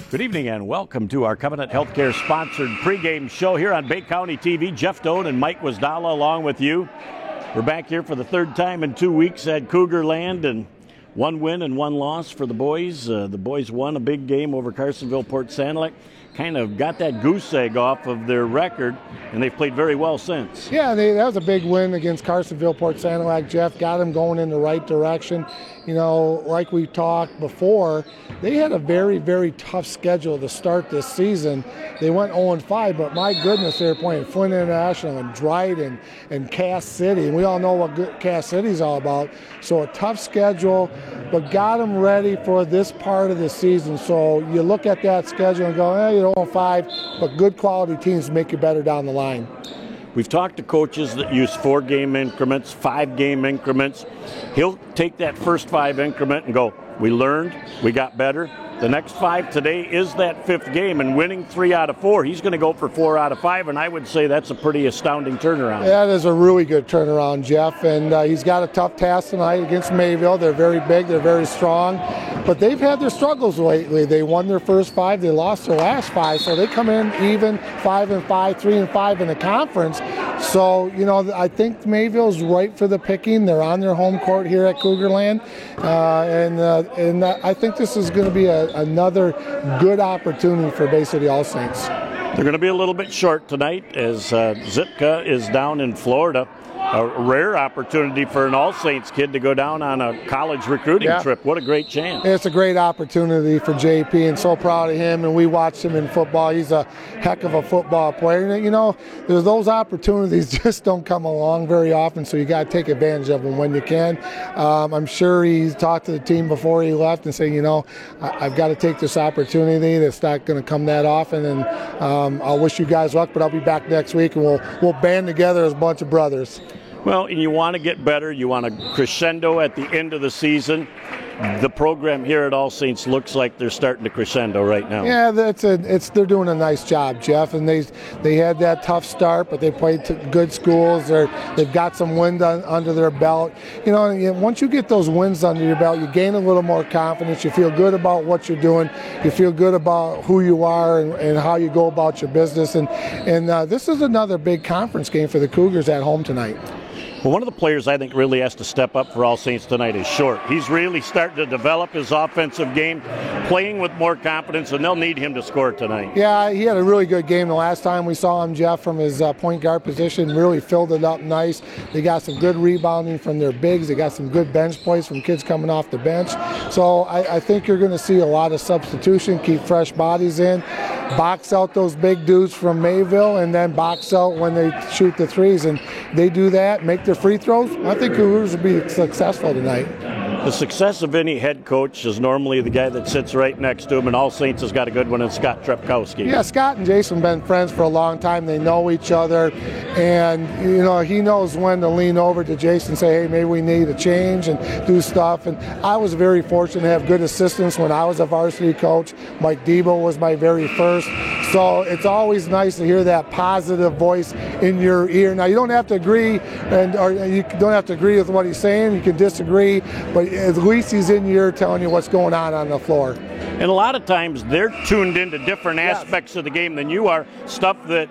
Good evening and welcome to our Covenant Healthcare sponsored pregame show here on Bay County TV. Jeff Doan and Mike Wisdala along with you. We're back here for the third time in 2 weeks at Cougar Land, and one win and one loss for the boys. The boys won a big game over Carsonville Port Sanilac. Kind of got that goose egg off of their record, and they've played very well since. Yeah, that was a big win against Carsonville Port Sanilac. Jeff got them going in the right direction. You know, like we talked before, they had a very, very tough schedule to start this season. They went 0-5, but my goodness, they were playing Flint International and Dryden and Cass City. And we all know what Cass City's all about. So a tough schedule, but got them ready for this part of the season. So you look at that schedule and go, you're 0-5, but good quality teams make you better down the line. We've talked to coaches that use 4-game increments, 5-game increments. He'll take that first 5 increment and go, we learned, we got better. The next 5 today is that 5th game, and winning 3 out of 4, he's going to go for 4 out of 5, and I would say that's a pretty astounding turnaround. That is a really good turnaround, Jeff, and he's got a tough task tonight against Mayville. They're very big, they're very strong, but they've had their struggles lately. They won their first 5, they lost their last 5, so they come in even 5-5, 3-5 in the conference. So, you know, I think Mayville's right for the picking. They're on their home court here at Cougar Land, and I think this is going to be another good opportunity for Bay City All Saints. They're going to be a little bit short tonight as Zipka is down in Florida. A rare opportunity for an All Saints kid to go down on a college recruiting trip. What a great chance. It's a great opportunity for JP, and so proud of him, and we watched him in football. He's a heck of a football player. And, you know, there's those opportunities just don't come along very often, so you got to take advantage of them when you can. I'm sure he's talked to the team before he left and said, you know, I've got to take this opportunity. That's not going to come that often, and I'll wish you guys luck, but I'll be back next week, and we'll band together as a bunch of brothers. Well, and you want to get better. You want to crescendo at the end of the season. The program here at All Saints looks like they're starting to crescendo right now. Yeah, they're doing a nice job, Jeff. And they had that tough start, but they played good schools. They've got some wins under their belt. You know, once you get those wins under your belt, you gain a little more confidence. You feel good about what you're doing. You feel good about who you are and how you go about your business. And this is another big conference game for the Cougars at home tonight. Well, one of the players I think really has to step up for All Saints tonight is Short. He's really starting to develop his offensive game, playing with more confidence, and they'll need him to score tonight. Yeah, he had a really good game the last time we saw him, Jeff, from his point guard position. Really filled it up nice. They got some good rebounding from their bigs. They got some good bench plays from kids coming off the bench. So I think you're going to see a lot of substitution, keep fresh bodies in, box out those big dudes from Mayville, and then box out when they shoot the threes. And they do that, make their free throws. I think Cougars will be successful tonight. The success of any head coach is normally the guy that sits right next to him, and All Saints has got a good one in Scott Trepkowski. Yeah, Scott and Jason have been friends for a long time. They know each other, and you know he knows when to lean over to Jason and say, hey, maybe we need a change and do stuff. And I was very fortunate to have good assistants when I was a varsity coach. Mike Debo was my very first. So it's always nice to hear that positive voice in your ear. Now, you don't have to agree, or you don't have to agree with what he's saying. You can disagree, but at least he's in your ear telling you what's going on the floor. And a lot of times they're tuned into different aspects of the game than you are, stuff that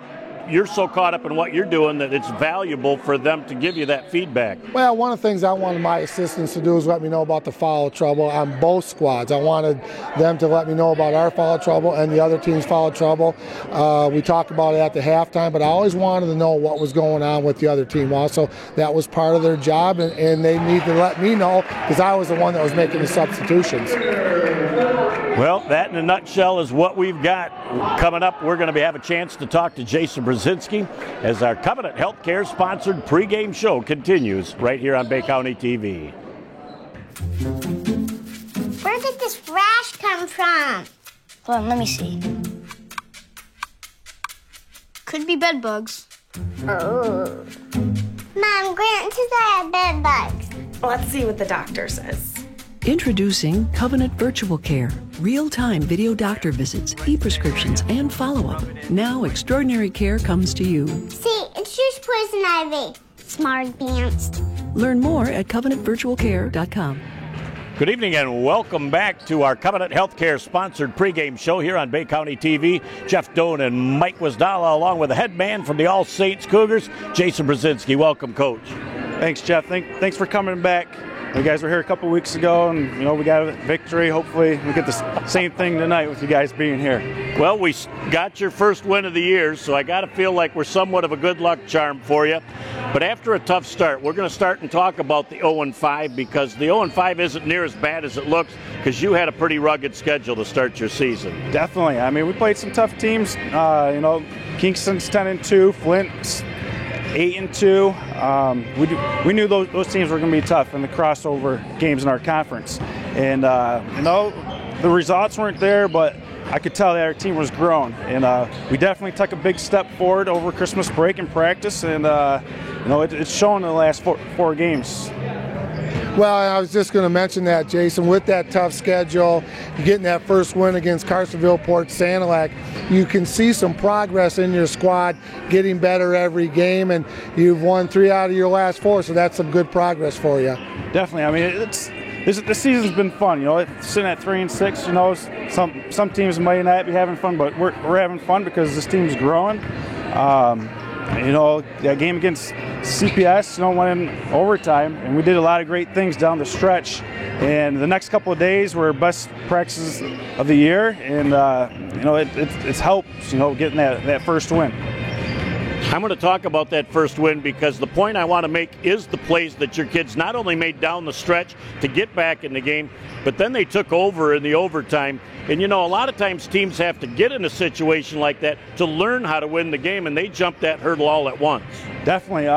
you're so caught up in what you're doing that it's valuable for them to give you that feedback. Well, one of the things I wanted my assistants to do is let me know about the foul trouble on both squads. I wanted them to let me know about our foul trouble and the other team's foul trouble. We talked about it at the halftime, but I always wanted to know what was going on with the other team also. That was part of their job, and they need to let me know because I was the one that was making the substitutions. Well, that in a nutshell is what we've got. Coming up, we're going to have a chance to talk to Jason Brzezinski as our Covenant Healthcare sponsored pregame show continues right here on Bay County TV. Where did this rash come from? Hold on, let me see. Could be bed bugs. Oh. Mom, Grant says I have bed bugs. Let's see what the doctor says. Introducing Covenant Virtual Care. Real-time video doctor visits, e-prescriptions, and follow-up. Now extraordinary care comes to you. See, it's just poison ivy. Smart advanced. Learn more at covenantvirtualcare.com. Good evening and welcome back to our Covenant Healthcare sponsored pregame show here on Bay County TV. Jeff Doan and Mike Wisdala along with the head man from the All Saints Cougars, Jason Brzezinski. Welcome, Coach. Thanks, Jeff. Thanks for coming back. You guys were here a couple weeks ago, and we got a victory. Hopefully we get the same thing tonight with you guys being here. Well, we got your first win of the year, so I got to feel like we're somewhat of a good luck charm for you. But after a tough start, we're going to start and talk about the 0-5 because the 0-5 isn't near as bad as it looks because you had a pretty rugged schedule to start your season. Definitely. I mean, we played some tough teams. Kingston's 10-2, Flint's 8-2. We knew those teams were going to be tough in the crossover games in our conference. And, the results weren't there, but I could tell that our team was growing. And we definitely took a big step forward over Christmas break in practice. And, it's shown in the last four games. Well, I was just going to mention that, Jason, with that tough schedule, getting that first win against Carsonville Port Sanilac, you can see some progress in your squad, getting better every game, and you've won 3 out of your last 4, so that's some good progress for you. Definitely. I mean, this season's been fun. Sitting at 3-6. Some teams might not be having fun, but we're having fun because this team's growing. That game against CPS, went in overtime, and we did a lot of great things down the stretch. And the next couple of days were our best practices of the year, and it's helped, getting that first win. I'm going to talk about that first win because the point I want to make is the plays that your kids not only made down the stretch to get back in the game, but then they took over in the overtime. And, a lot of times teams have to get in a situation like that to learn how to win the game, and they jumped that hurdle all at once. Definitely.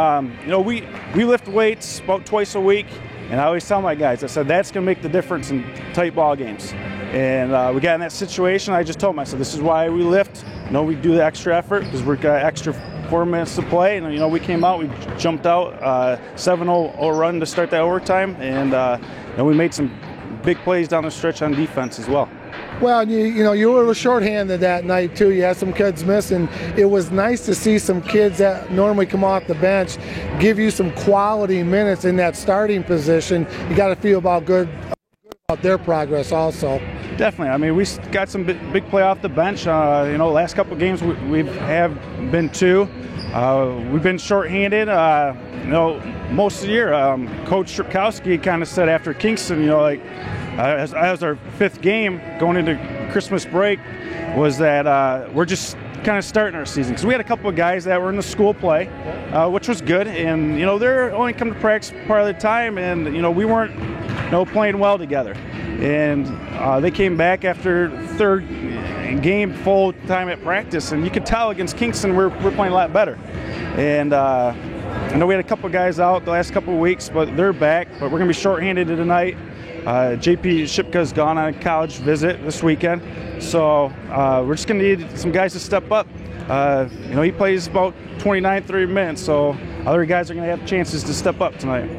We lift weights about twice a week, and I always tell my guys, I said, that's going to make the difference in tight ball games. And we got in that situation. I just told them, I said, this is why we lift. We do the extra effort because we've got extra 4 minutes to play. And, we came out, we jumped out 7-0 run to start that overtime. And, we made some big plays down the stretch on defense as well. Well, you were shorthanded that night, too. You had some kids missing. It was nice to see some kids that normally come off the bench give you some quality minutes in that starting position. You got to feel good about their progress also. Definitely. I mean, we got some big play off the bench. Last couple of games we have been 2. We've been shorthanded. Most of the year. Coach Stripkowski kind of said after Kingston, as our 5th game going into Christmas break, was that we're just kind of starting our season because we had a couple of guys that were in the school play, which was good, and they're only come to practice part of the time, and we weren't playing well together, and they came back after 3rd game full time at practice, and you could tell against Kingston we're playing a lot better, and I know we had a couple of guys out the last couple of weeks, but they're back, but we're going to be shorthanded tonight. JP Shipka's gone on a college visit this weekend, so we're just going to need some guys to step up. He plays about 29-30 minutes, so other guys are going to have chances to step up tonight.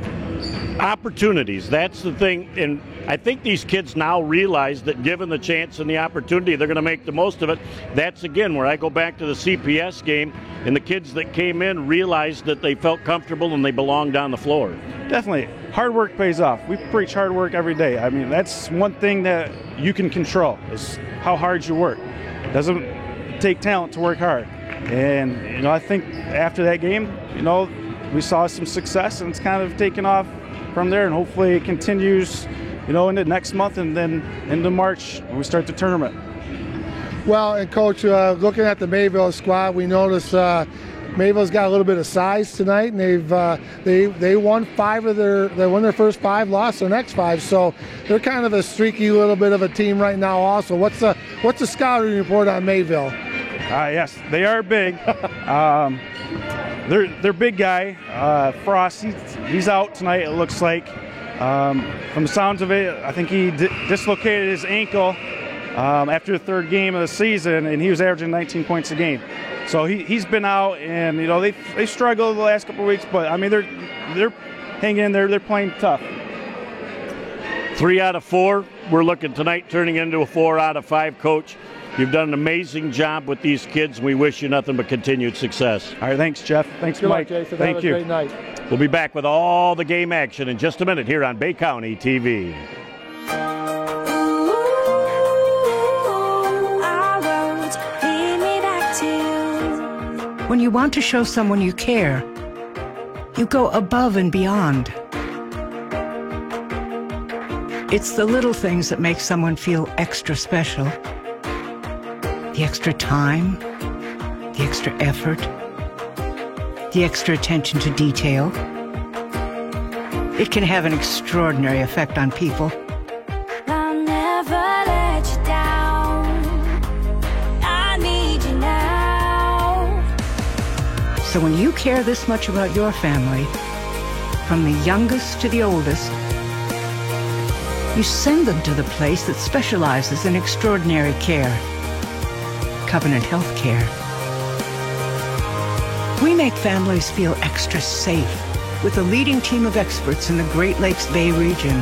Opportunities, that's the thing, and I think these kids now realize that given the chance and the opportunity, they're going to make the most of it. That's, again, where I go back to the CPS game, and the kids that came in realized that they felt comfortable and they belonged on the floor. Definitely. Hard work pays off. We preach hard work every day. I mean, that's one thing that you can control is how hard you work. It doesn't take talent to work hard. And, I think after that game, we saw some success, and it's kind of taken off from there, and hopefully it continues, into next month and then into March when we start the tournament. Well, and Coach, looking at the Mayville squad, we noticed Mayville's got a little bit of size tonight, and they won their first 5, lost their next 5, so they're kind of a streaky little bit of a team right now. Also, what's the scouting report on Mayville? Yes, they are big. Their big guy, Frost, he's out tonight, it looks like. From the sounds of it, I think he dislocated his ankle after the 3rd game of the season, and he was averaging 19 points a game. So he's been out, and they struggled the last couple of weeks, but I mean they're hanging in there. They're playing tough. 3 out of 4. We're looking tonight turning into a 4 out of 5, Coach. You've done an amazing job with these kids. We wish you nothing but continued success. All right, thanks, Jeff. Thanks, Mike. Good luck, Jason. Thank you. Have a great night. We'll be back with all the game action in just a minute here on Bay County TV. When you want to show someone you care, you go above and beyond. It's the little things that make someone feel extra special. The extra time, the extra effort, the extra attention to detail. It can have an extraordinary effect on people. I'll never let you down. I need you now. So when you care this much about your family, from the youngest to the oldest, you send them to the place that specializes in extraordinary care, Covenant Health Care. We make families feel extra safe with a leading team of experts in the Great Lakes Bay region.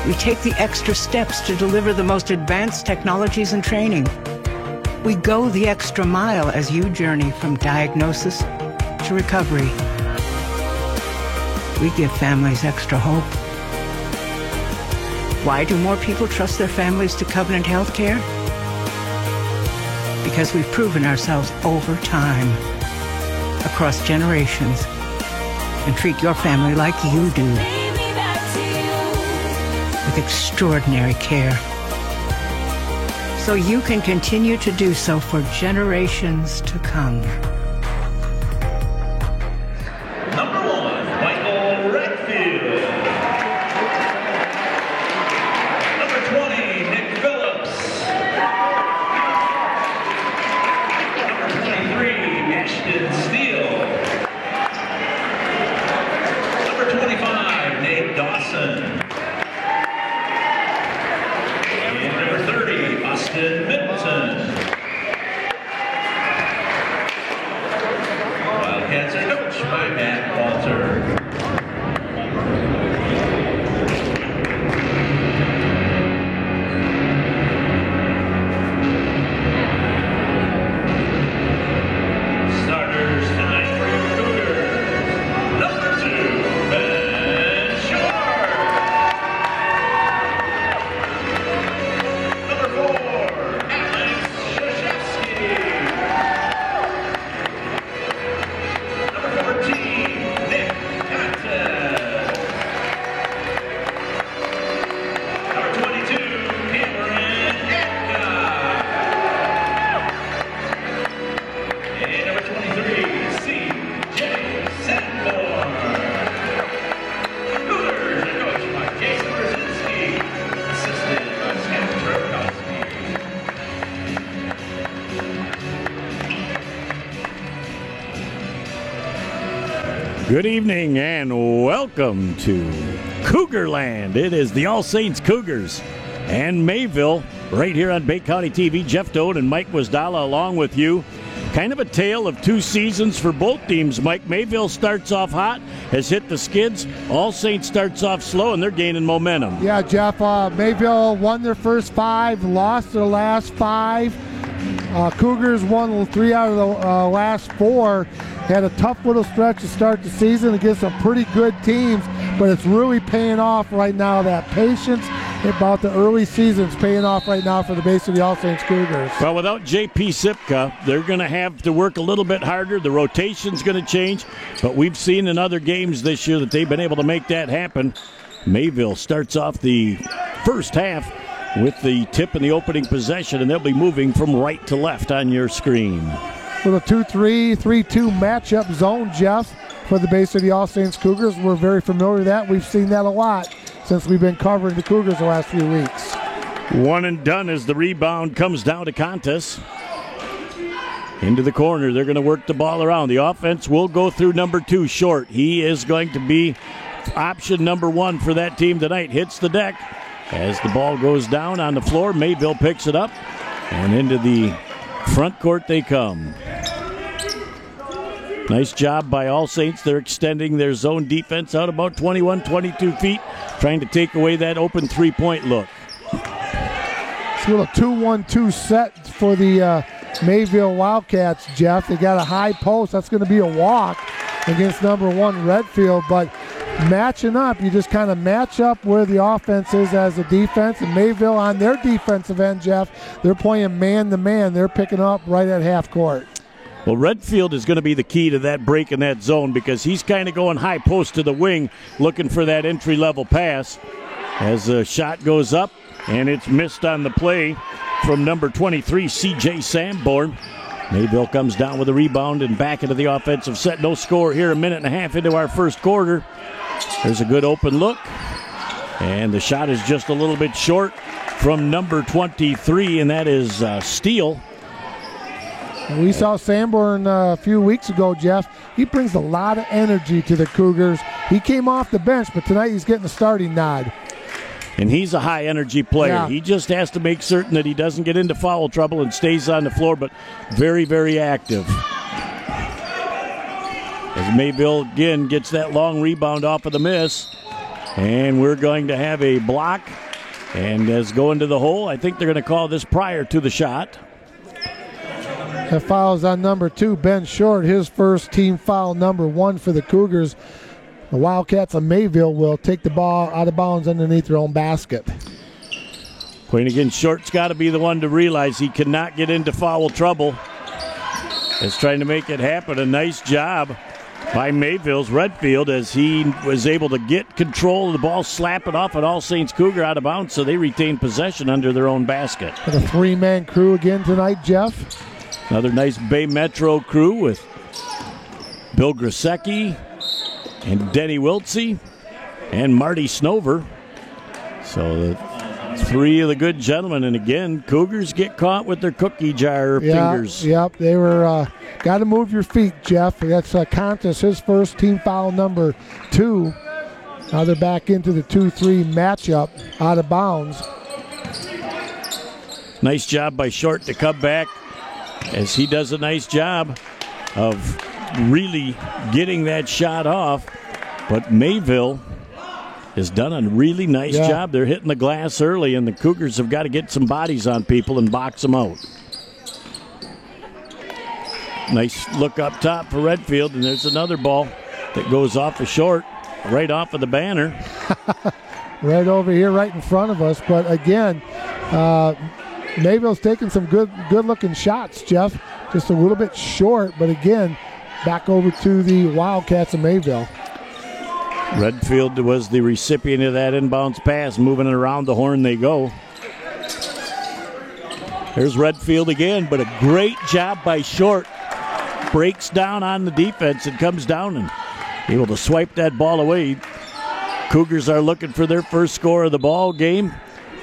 We take the extra steps to deliver the most advanced technologies and training. We go the extra mile as you journey from diagnosis to recovery. We give families extra hope. Why do more people trust their families to Covenant Health Care? Because we've proven ourselves over time, across generations, and treat your family like you do, with extraordinary care. So you can continue to do so for generations to come. Number 1, Michael Redfield. Number 20, Nick Phillips. Number 23, Ashton Steele. Number 25, Nate Dawson. And number 30, Austin Middleton. Wildcats are coached by Matt Walter. Starters tonight for your Cougars. Number 2, Ben Shore. Number 4, Alex Krzyzewski. Number 14, Nick Cotton. Number 22, Cameron Edgar. And number 23, C.J. Sanborn. Cougars are coached by Jason Brzezinski, assisted by Sam Trokowski. Good evening and welcome to Cougarland. It is the All Saints Cougars and Mayville right here on Bay County TV. Jeff Doan and Mike Wasdala along with you. Kind of a tale of two seasons for both teams, Mike. Mayville starts off hot, has hit the skids. All Saints starts off slow, and they're gaining momentum. Yeah, Jeff, Mayville won their first 5, lost their last 5. Cougars won 3 out of the last 4. Had a tough little stretch to start the season against some pretty good teams, but it's really paying off right now. That patience about the early season's paying off right now for the Bay City All Saints Cougars. Well, without J.P. Sipka, they're going to have to work a little bit harder. The rotation's going to change, but we've seen in other games this year that they've been able to make that happen. Mayville starts off the first half with the tip in the opening possession, and they'll be moving from right to left on your screen. With a 2-3, 3-2 matchup zone, Jeff, for the Bay City All Saints Cougars. We're very familiar with that. We've seen that a lot since we've been covering the Cougars the last few weeks. One and done as the rebound comes down to Contis. Into the corner. They're going to work the ball around. The offense will go through number 2, Short. He is going to be option number 1 for that team tonight. Hits the deck. As the ball goes down on the floor, Mayville picks it up. And into the front court they come. Nice job by All Saints. They're extending their zone defense out about 21, 22 feet, trying to take away that open three-point look. It's a little 2-1-2 set for the Mayville Wildcats, Jeff. They got a high post. That's going to be a walk against number 1 Redfield, but matching up. You just kind of match up where the offense is as a defense. And Mayville on their defensive end, Jeff, they're playing man-to-man. They're picking up right at half court. Well, Redfield is going to be the key to that break in that zone because he's kind of going high post to the wing looking for that entry-level pass. As the shot goes up, and it's missed on the play from number 23, C.J. Sanborn. Mayville comes down with a rebound and back into the offensive set. No score here, a minute and a half into our first quarter. There's a good open look, and the shot is just a little bit short from number 23, and that is Steele. We saw Sanborn a few weeks ago, Jeff. He brings a lot of energy to the Cougars. He came off the bench, but tonight he's getting a starting nod. And he's a high-energy player. Yeah. He just has to make certain that he doesn't get into foul trouble and stays on the floor, but very, very active. As Mayville, again, gets that long rebound off of the miss. And we're going to have a block. And as going to the hole, I think they're going to call this prior to the shot. That foul is on number 2, Ben Short. His first team foul, number 1 for the Cougars. The Wildcats of Mayville will take the ball out of bounds underneath their own basket. Playing against Short's got to be the one to realize he cannot get into foul trouble. Is trying to make it happen. A nice job by Mayville's Redfield as he was able to get control of the ball, slap it off an All Saints Cougar out of bounds, so they retain possession under their own basket. And a 3-man crew again tonight, Jeff. Another nice Bay Metro crew with Bill Grasecki and Denny Wiltsey and Marty Snover. So the 3 of the good gentlemen. And again, Cougars get caught with their cookie jar fingers. Yep, they were got to move your feet, Jeff. That's Contis, his first team foul, number 2. Now they're back into the 2-3 matchup out of bounds. Nice job by Short to come back as he does a nice job of really getting that shot off. But Mayville has done a really nice job. They're hitting the glass early, and the Cougars have got to get some bodies on people and box them out. Nice look up top for Redfield, and there's another ball that goes off of Short, right off of the banner. Right over here, right in front of us. But again, Mayville's taking some good-looking shots, Jeff. Just a little bit short, but again, back over to the Wildcats of Mayville. Redfield was the recipient of that inbounds pass. Moving it around the horn they go. There's Redfield again, but a great job by Short. Breaks down on the defense and comes down and able to swipe that ball away. Cougars are looking for their first score of the ball game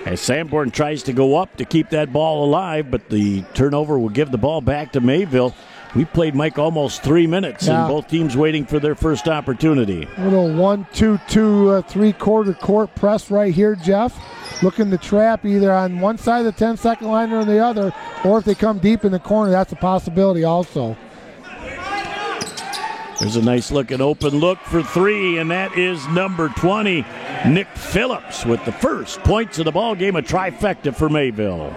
as Sanborn tries to go up to keep that ball alive, but the turnover will give the ball back to Mayville. We played, Mike, almost 3 minutes, and both teams waiting for their first opportunity. Little 1-2-2 3-quarter court press right here, Jeff. Looking to trap either on one side of the 10-second line or the other, or if they come deep in the corner, that's a possibility also. There's a nice looking open look for 3, and that is number 20, Nick Phillips, with the first points of the ball game, a trifecta for Mayville.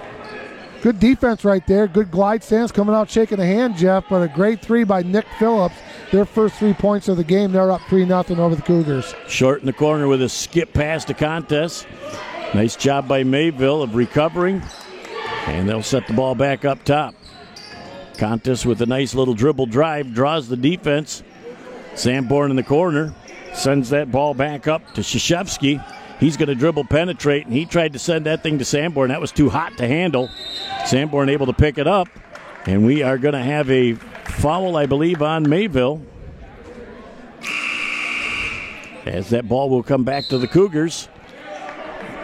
Good defense right there. Good glide stance, coming out shaking a hand, Jeff, but a great 3 by Nick Phillips. Their first 3 points of the game. They're up 3-0 over the Cougars. Short in the corner with a skip pass to Contis. Nice job by Mayville of recovering, and they'll set the ball back up top. Contis with a nice little dribble drive, draws the defense. Sanborn in the corner, sends that ball back up to Krzyzewski. He's going to dribble penetrate, and he tried to send that thing to Sanborn. That was too hot to handle. Sanborn able to pick it up, and we are going to have a foul, I believe, on Mayville. As that ball will come back to the Cougars.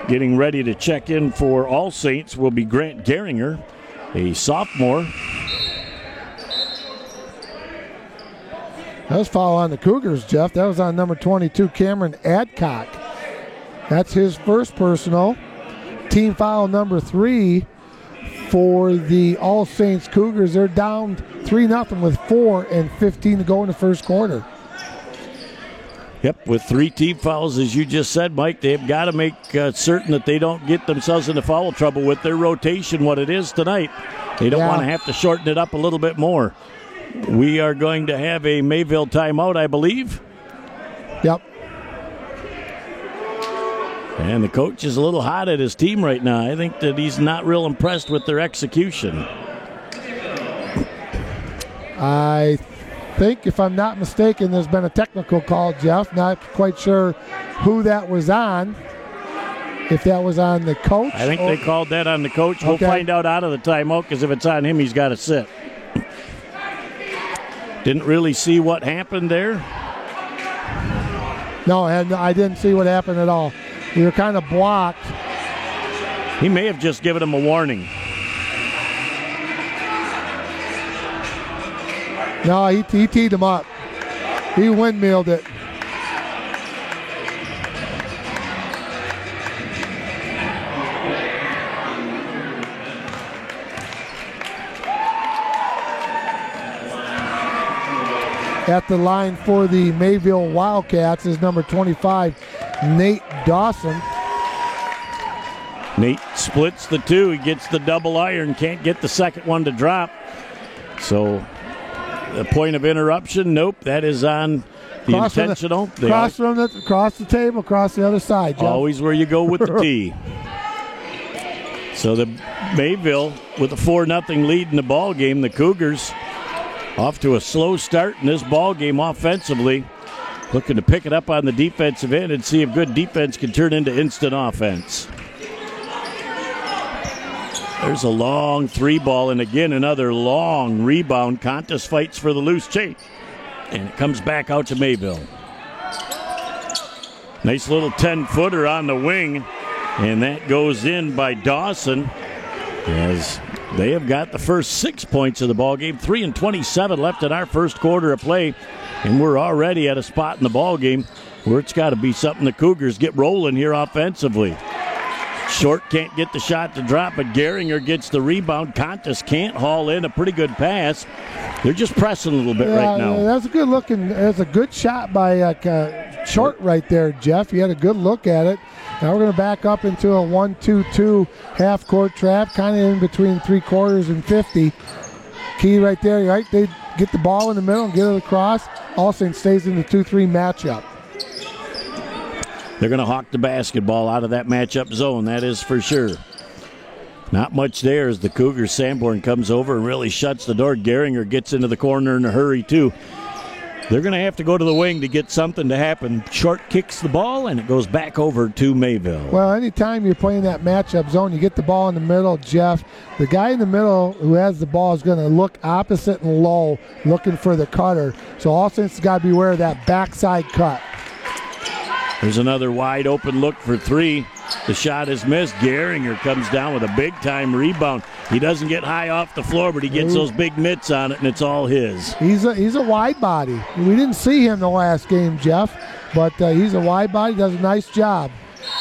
Getting ready to check in for All Saints will be Grant Geringer, a sophomore. That was foul on the Cougars, Jeff. That was on number 22, Cameron Adcock. That's his first personal. Team foul number 3 for the All Saints Cougars. They're down 3-0 with 4:15 to go in the first quarter. Yep, with 3 team fouls, as you just said, Mike, they've got to make certain that they don't get themselves into foul trouble with their rotation, what it is tonight. They don't want to have to shorten it up a little bit more. We are going to have a Mayville timeout, I believe. Yep. And the coach is a little hot at his team right now. I think that he's not real impressed with their execution. I think, if I'm not mistaken, there's been a technical call, Jeff. Not quite sure who that was on. If that was on the coach? I think they called that on the coach. We'll find out of the timeout, because if it's on him, he's got to sit. Didn't really see what happened there. No, and I didn't see what happened at all. We were kind of blocked. He may have just given him a warning. No, he teed him up. He windmilled it. At the line for the Mayville Wildcats is number 25, Nate Dawson. Nate splits the two. He gets the double iron. Can't get the second one to drop. So the point of interruption, nope, that is on the intentional. Across the table, across the other side, Jeff. Always where you go with the tee. So the Mayville with a 4-0 lead in the ball game. The Cougars off to a slow start in this ball game offensively, looking to pick it up on the defensive end and see if good defense can turn into instant offense. There's a long 3-ball, and again another long rebound. Contis fights for the loose change, and it comes back out to Mayville. Nice little 10-footer on the wing, and that goes in by Dawson, as they have got the first 6 points of the ball game. 3:27 left in our first quarter of play, and we're already at a spot in the ball game where it's got to be something the Cougars get rolling here offensively. Short can't get the shot to drop, but Geringer gets the rebound. Contis can't haul in a pretty good pass. They're just pressing a little bit right now. That's a good looking. That's a good shot by Short right there, Jeff. You had a good look at it. Now we're going to back up into a 1-2-2 half-court trap, kind of in between 3/4 and 50. Key right there, right? They get the ball in the middle and get it across. Alston stays in the 2-3 matchup. They're going to hawk the basketball out of that matchup zone, that is for sure. Not much there as the Cougars. Sanborn comes over and really shuts the door. Geringer gets into the corner in a hurry, too. They're going to have to go to the wing to get something to happen. Short kicks the ball, and it goes back over to Mayville. Well, anytime you're playing that matchup zone, you get the ball in the middle, Jeff. The guy in the middle who has the ball is going to look opposite and low, looking for the cutter. So Alston's got to beware of that backside cut. There's another wide open look for three. The shot is missed. Geringer comes down with a big-time rebound. He doesn't get high off the floor, but he gets those big mitts on it, and it's all his. He's a wide body. We didn't see him the last game, Jeff, but he's a wide body, does a nice job.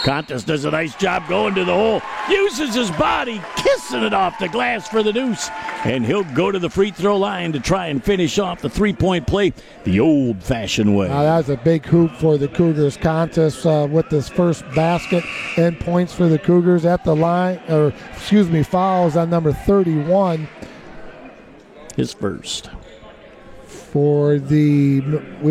Contis does a nice job going to the hole, uses his body, kissing it off the glass for the deuce, and he'll go to the free throw line to try and finish off the three-point play the old-fashioned way. That was a big hoop for the Cougars. Contis with his first basket and points for the Cougars at the line, fouls on number 31. His first. We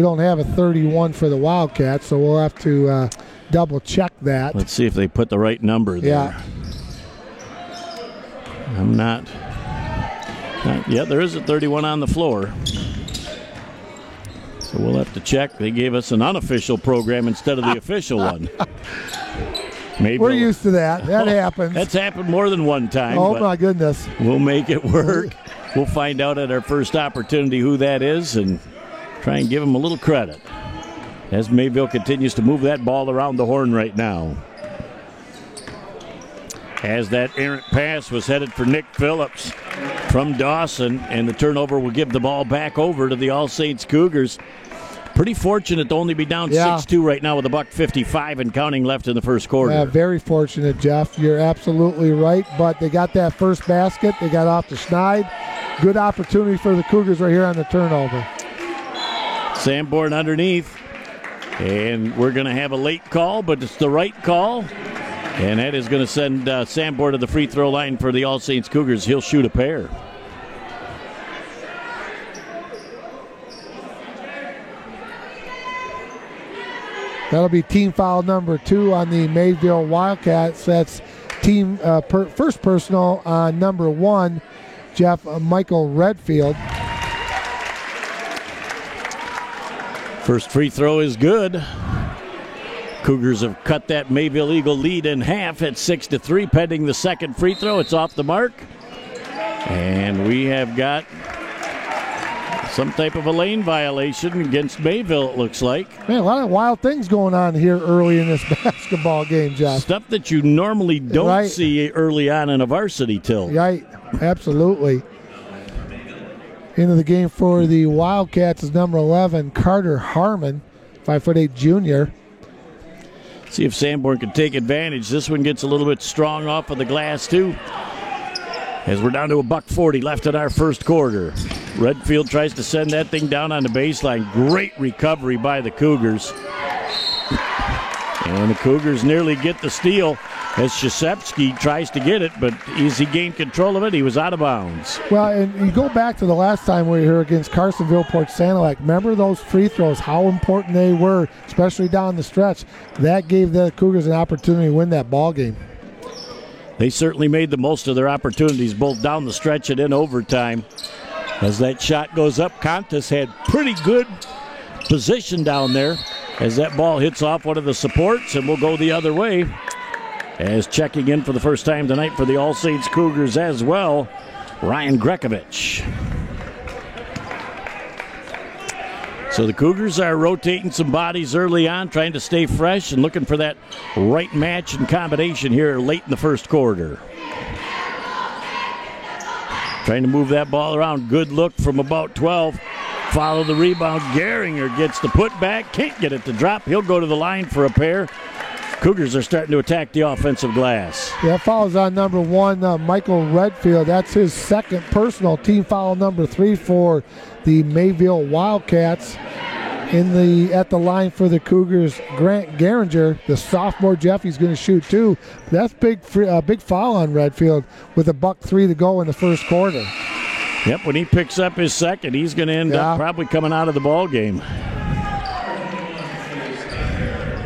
don't have a 31 for the Wildcats, so we'll have to double check that. Let's see if they put the right number there. Yeah. I'm not. Yeah, there is a 31 on the floor. So we'll have to check. They gave us an unofficial program instead of the official one. Maybe we're used to that. That happens. That's happened more than one time. Oh, my goodness. We'll make it work. We'll find out at our first opportunity who that is and try and give them a little credit as Mayville continues to move that ball around the horn right now. As that errant pass was headed for Nick Phillips from Dawson, and the turnover will give the ball back over to the All Saints Cougars. Pretty fortunate to only be down 6-2 right now with $1:55 and counting left in the first quarter. Yeah, very fortunate, Jeff. You're absolutely right, but they got that first basket. They got off to Schneid. Good opportunity for the Cougars right here on the turnover. Sanborn underneath. And we're going to have a late call, but it's the right call. And that is going to send Sanborn to the free throw line for the All Saints Cougars. He'll shoot a pair. That'll be team foul number 2 on the Mayville Wildcats. That's team first personal on number 1, Jeff Michael Redfield. First free throw is good. Cougars have cut that Mayville Eagle lead in half at 6-3, pending the second free throw. It's off the mark. And we have got some type of a lane violation against Mayville, it looks like. Man, a lot of wild things going on here early in this basketball game, Jeff. Stuff that you normally don't see early on in a varsity tilt. Right, absolutely. Into the game for the Wildcats is number 11, Carter Harmon, 5'8" junior. See if Sanborn can take advantage. This one gets a little bit strong off of the glass, too. As we're down to $1:40 left in our first quarter. Redfield tries to send that thing down on the baseline. Great recovery by the Cougars. And the Cougars nearly get the steal as Krzyzewski tries to get it, but as he gained control of it, he was out of bounds. Well, and you go back to the last time we were here against Carsonville Port Sanilac. Remember those free throws, how important they were, especially down the stretch. That gave the Cougars an opportunity to win that ball game. They certainly made the most of their opportunities, both down the stretch and in overtime. As that shot goes up, Contis had pretty good position down there as that ball hits off one of the supports, and will go the other way. As checking in for the first time tonight for the All Saints Cougars as well, Ryan Grekovich. So the Cougars are rotating some bodies early on, trying to stay fresh and looking for that right match and combination here late in the first quarter. Trying to move that ball around. Good look from about 12. Follow the rebound. Gehringer gets the putback. Can't get it to drop. He'll go to the line for a pair. Cougars are starting to attack the offensive glass. Yeah, follows on number 1, Michael Redfield. That's his second personal, team foul number 3 for the Mayville Wildcats. At the line for the Cougars, Grant Gehringer, the sophomore. Jeff, he's going to shoot 2. That's big foul on Redfield with $1:03 to go in the first quarter. Yep, when he picks up his second, he's going to end up probably coming out of the ball game.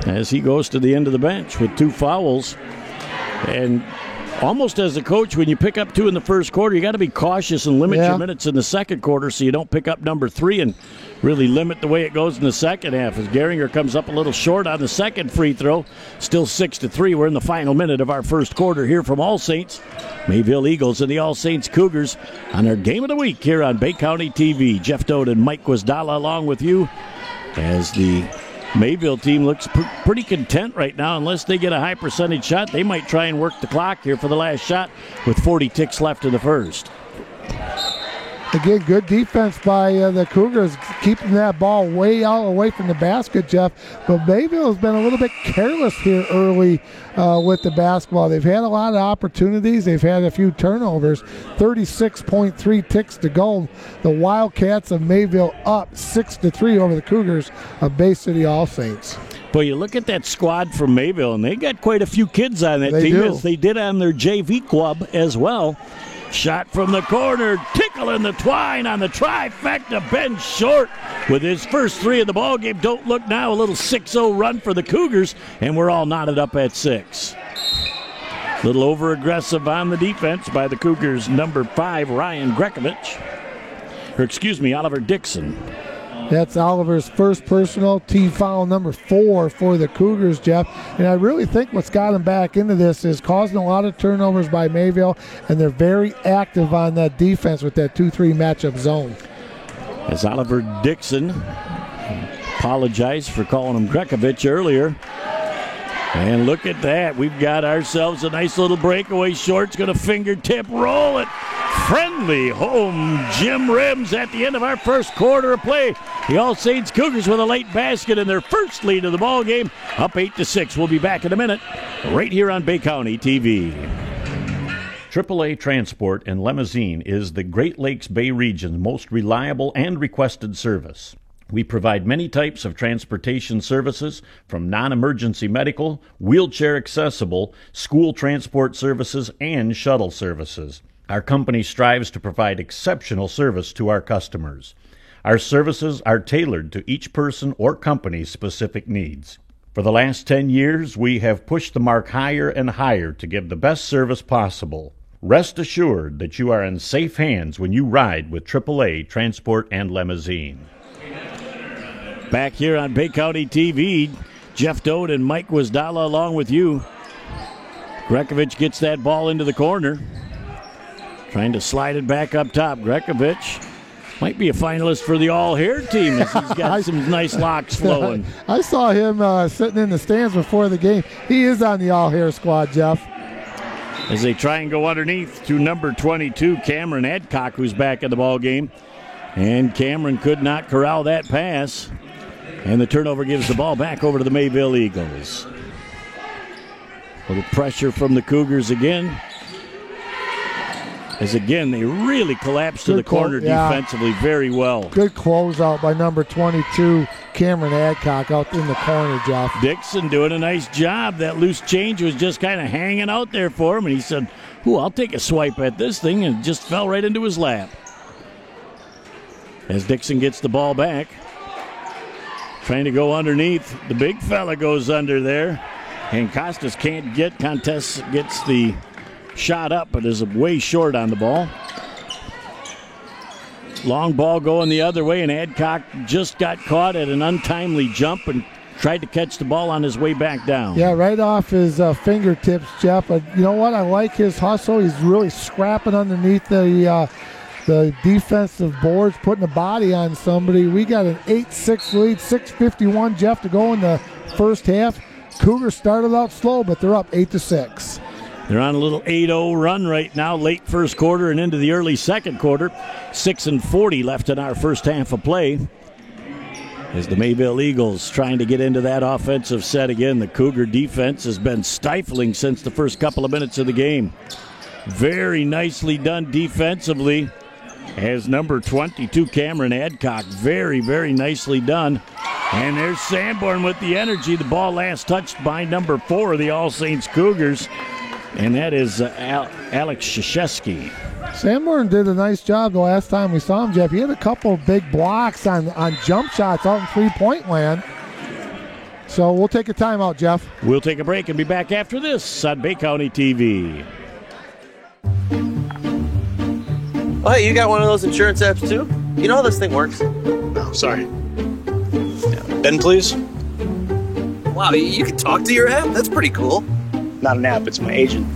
As he goes to the end of the bench with 2 fouls. And almost as a coach, when you pick up 2 in the first quarter, you got to be cautious and limit your minutes in the second quarter so you don't pick up number 3 and really limit the way it goes in the second half. As Gehringer comes up a little short on the second free throw, still 6-3. We're in the final minute of our first quarter here from All Saints. Mayville Eagles and the All Saints Cougars on our Game of the Week here on Bay County TV. Jeff Doan and Mike Guasdala along with you as the Mayville team looks pretty content right now. Unless they get a high percentage shot, they might try and work the clock here for the last shot with 40 ticks left in the first. Again, good defense by the Cougars, keeping that ball way out away from the basket, Jeff. But Mayville has been a little bit careless here early with the basketball. They've had a lot of opportunities. They've had a few turnovers. 36.3 ticks to go. The Wildcats of Mayville up 6-3 over the Cougars of Bay City All Saints. Well, you look at that squad from Mayville, and they got quite a few kids on that team, as they did on their JV club as well. Shot from the corner, tickling the twine on the trifecta. Ben Short with his first 3 of the ball game. Don't look now, a little 6-0 run for the Cougars, and we're all knotted up at 6. Little over-aggressive on the defense by the Cougars' number 5, Ryan Grekovich. Oliver Dixon. That's Oliver's first personal, team foul number 4 for the Cougars, Jeff. And I really think what's got them back into this is causing a lot of turnovers by Mayville, and they're very active on that defense with that 2-3 matchup zone. As Oliver Dixon apologized for calling him Grekovich earlier. And look at that. We've got ourselves a nice little breakaway. Short's going to fingertip roll it. Friendly home Jim Rims at the end of our first quarter of play. The All Saints Cougars with a late basket in their first lead of the ball game, up 8-6. We'll be back in a minute right here on Bay County TV. AAA Transport and Limousine is the Great Lakes Bay region's most reliable and requested service. We provide many types of transportation services, from non-emergency medical, wheelchair accessible, school transport services, and shuttle services. Our company strives to provide exceptional service to our customers. Our services are tailored to each person or company's specific needs. For the last 10 years, we have pushed the mark higher and higher to give the best service possible. Rest assured that you are in safe hands when you ride with AAA Transport and Limousine. Back here on Bay County TV, Jeff Doan and Mike Wisdala along with you. Grekovich gets that ball into the corner. Trying to slide it back up top. Grekovich might be a finalist for the all-hair team as he's got some nice locks flowing. I saw him sitting in the stands before the game. He is on the all-hair squad, Jeff. As they try and go underneath to number 22, Cameron Adcock, who's back in the ball game. And Cameron could not corral that pass. And the turnover gives the ball back over to the Mayville Eagles. A little pressure from the Cougars again. As again, they really collapsed to the corner defensively very well. Good closeout by number 22, Cameron Adcock, out in the corner, Jeff. Dixon doing a nice job. That loose change was just kind of hanging out there for him, and he said, I'll take a swipe at this thing, and it just fell right into his lap. As Dixon gets the ball back, trying to go underneath. The big fella goes under there, and Costas can't get. Contes gets the shot up, but is way short on the ball. Long ball going the other way, and Adcock just got caught at an untimely jump and tried to catch the ball on his way back down. Yeah, right off his fingertips, Jeff. But you know what? I like his hustle. He's really scrapping underneath the defensive boards, putting a body on somebody. We got an 8-6 lead, 6:51, Jeff, to go in the first half. Cougars started out slow, but they're up 8-6. They're on a little 8-0 run right now, late first quarter and into the early second quarter. 6:40 left in our first half of play. As the Mayville Eagles trying to get into that offensive set again. The Cougar defense has been stifling since the first couple of minutes of the game. Very nicely done defensively. As number 22, Cameron Adcock, very, very nicely done. And there's Sanborn with the energy. The ball last touched by number 4 of the All Saints Cougars. And that is Alex Krzyzewski. Sanborn did a nice job the last time we saw him, Jeff. He had a couple of big blocks on jump shots out in three-point land. So we'll take a timeout, Jeff. We'll take a break and be back after this on Bay County TV. Oh, hey, you got one of those insurance apps too? You know how this thing works? No, sorry. Yeah. Ben, please. Wow, you can talk to your app? That's pretty cool. Not an app, it's my agent.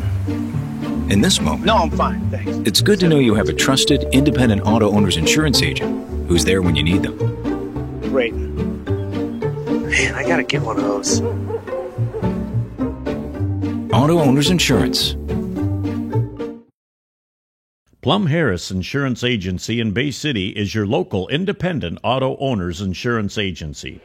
In this moment, no, I'm fine, thanks. It's good to know you have a trusted, independent auto owner's insurance agent who's there when you need them. Great. Man, I gotta get one of those. Auto Owners Insurance. Plum Harris Insurance Agency in Bay City is your local independent auto owners insurance agency.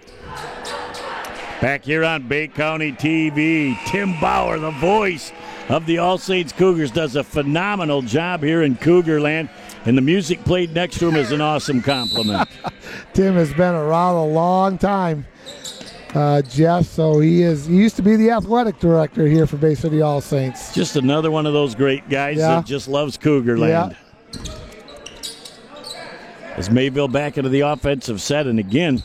Back here on Bay County TV, Tim Bauer, the voice of the All Saints Cougars, does a phenomenal job here in Cougar Land, and the music played next to him is an awesome compliment. Tim has been around a long time, Jeff, so he used to be the athletic director here for Bay City All Saints. Just another one of those great guys that just loves Cougar Land. Yeah. As Mayville back into the offensive set, and again,